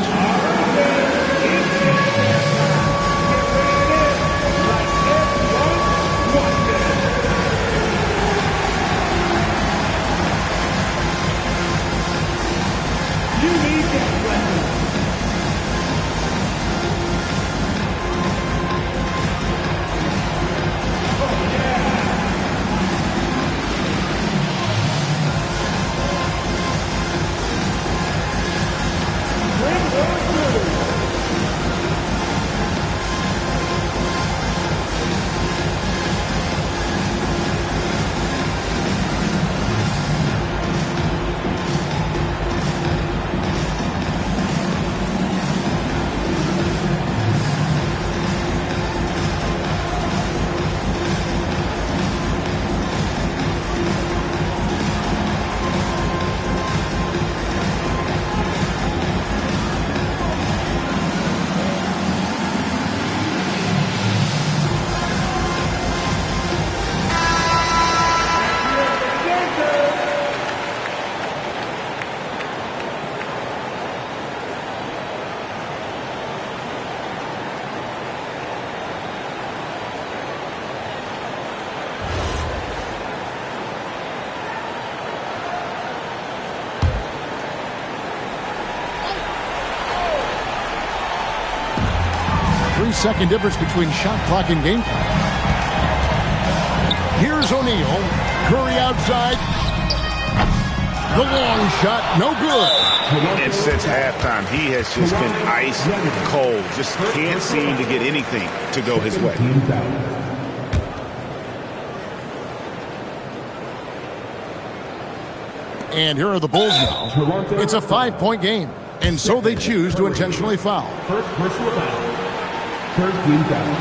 Second difference between shot clock and game clock. Here's O'Neal. Curry outside. The long shot, no good. And since halftime, he has just been ice cold. Just can't seem to get anything to go his way. And here are the Bulls now. It's a 5-point game, and so they choose to intentionally foul. First personal foul. 13 foul.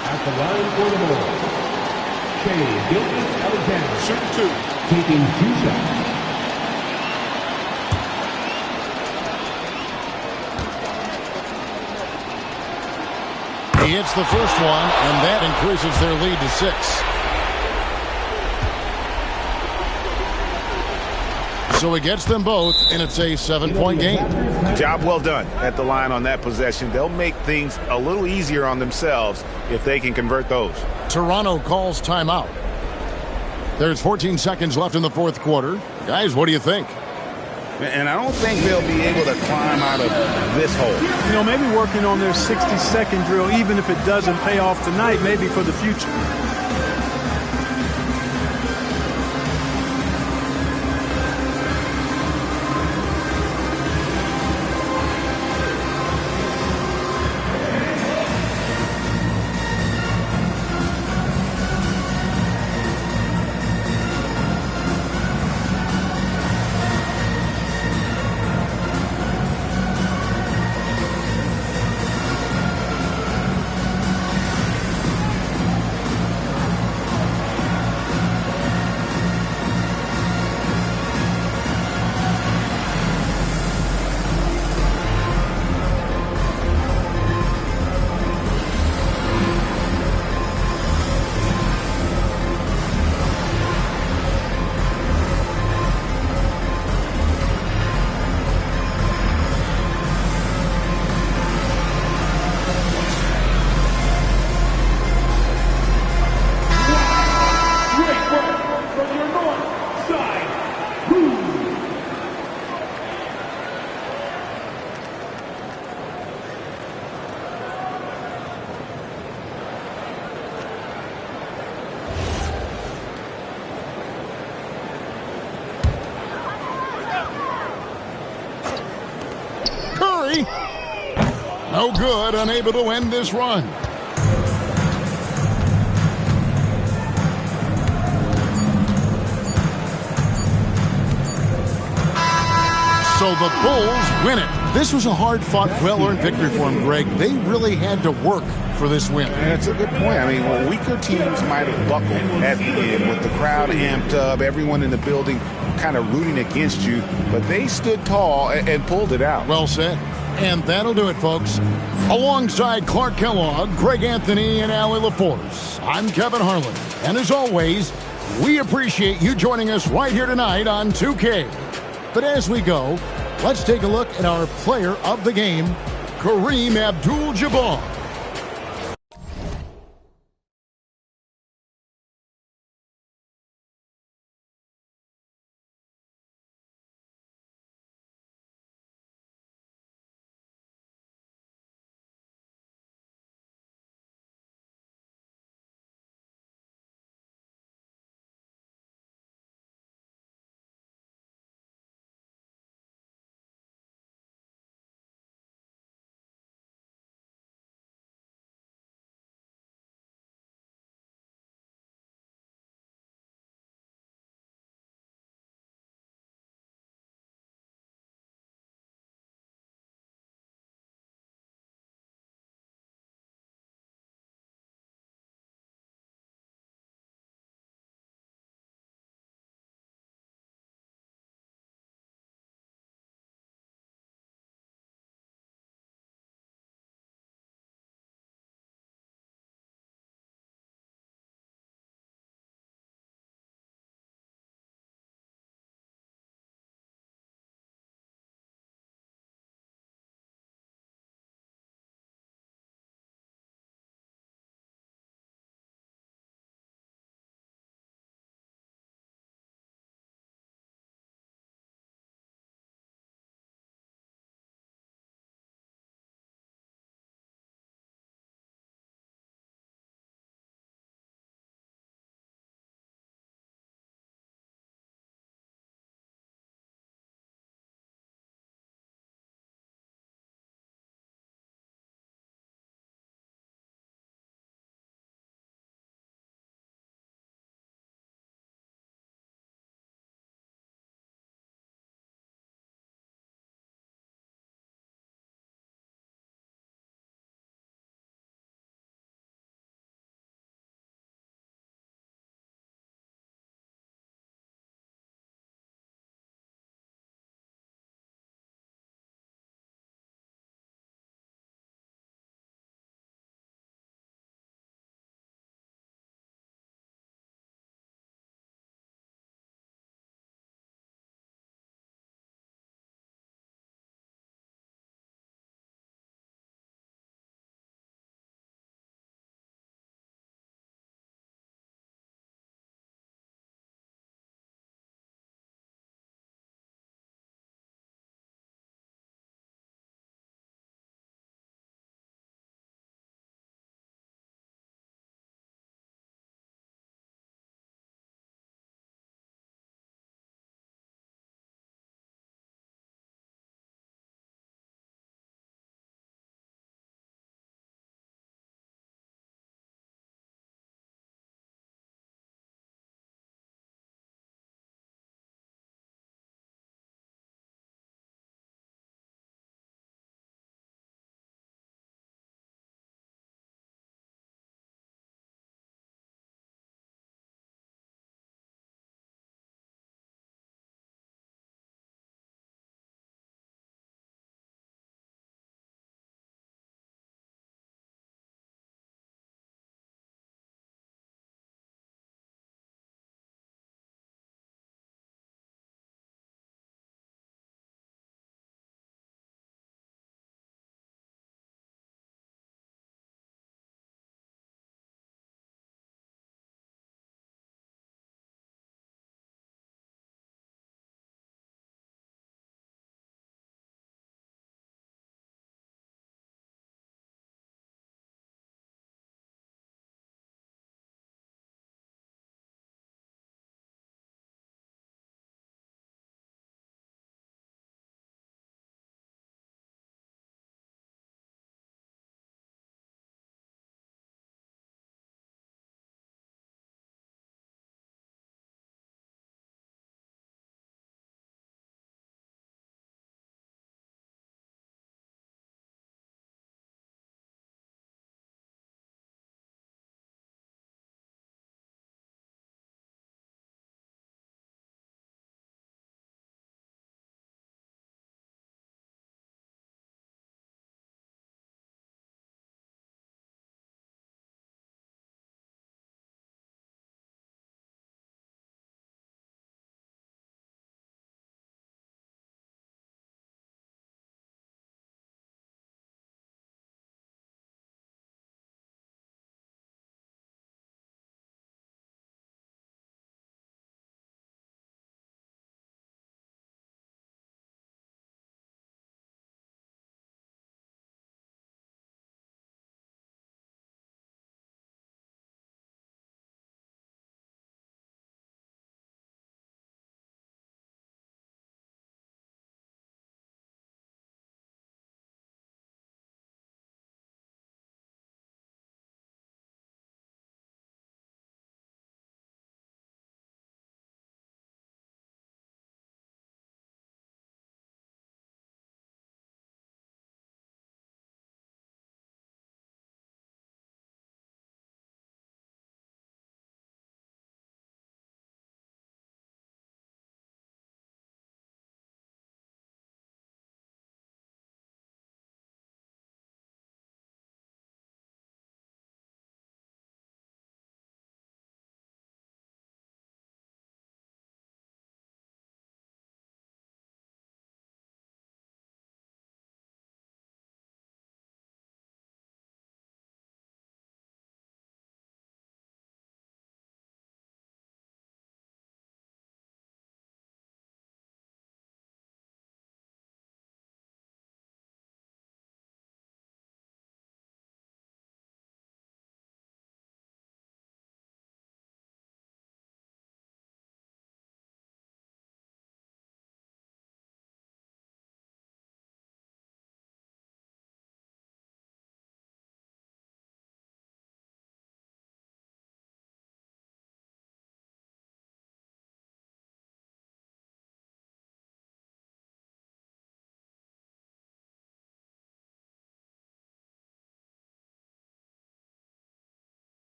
At the line for the Bulls, Shai Gilgeous-Alexander. Shooting 2. Taking 2 shots. He hits the first one, and that increases their lead to 6. So he gets them both, and it's a 7-point game. Job well done at the line on that possession. They'll make things a little easier on themselves if they can convert those. Toronto calls timeout. There's 14 seconds left in the fourth quarter. Guys, what do you think? And I don't think they'll be able to climb out of this hole. You know, maybe working on their 60-second drill, even if it doesn't pay off tonight, maybe for the future. No good, unable to end this run. So the Bulls win it. This was a hard-fought, well-earned victory for them, Greg. They really had to work for this win. That's a good point. I mean, weaker teams might have buckled at the end with the crowd amped up, everyone in the building kind of rooting against you, but they stood tall and pulled it out. Well said. And that'll do it, folks. Alongside Clark Kellogg, Greg Anthony, and Allie LaForce, I'm Kevin Harlan. And as always, we appreciate you joining us right here tonight on 2K. But as we go, let's take a look at our player of the game, Kareem Abdul-Jabbar.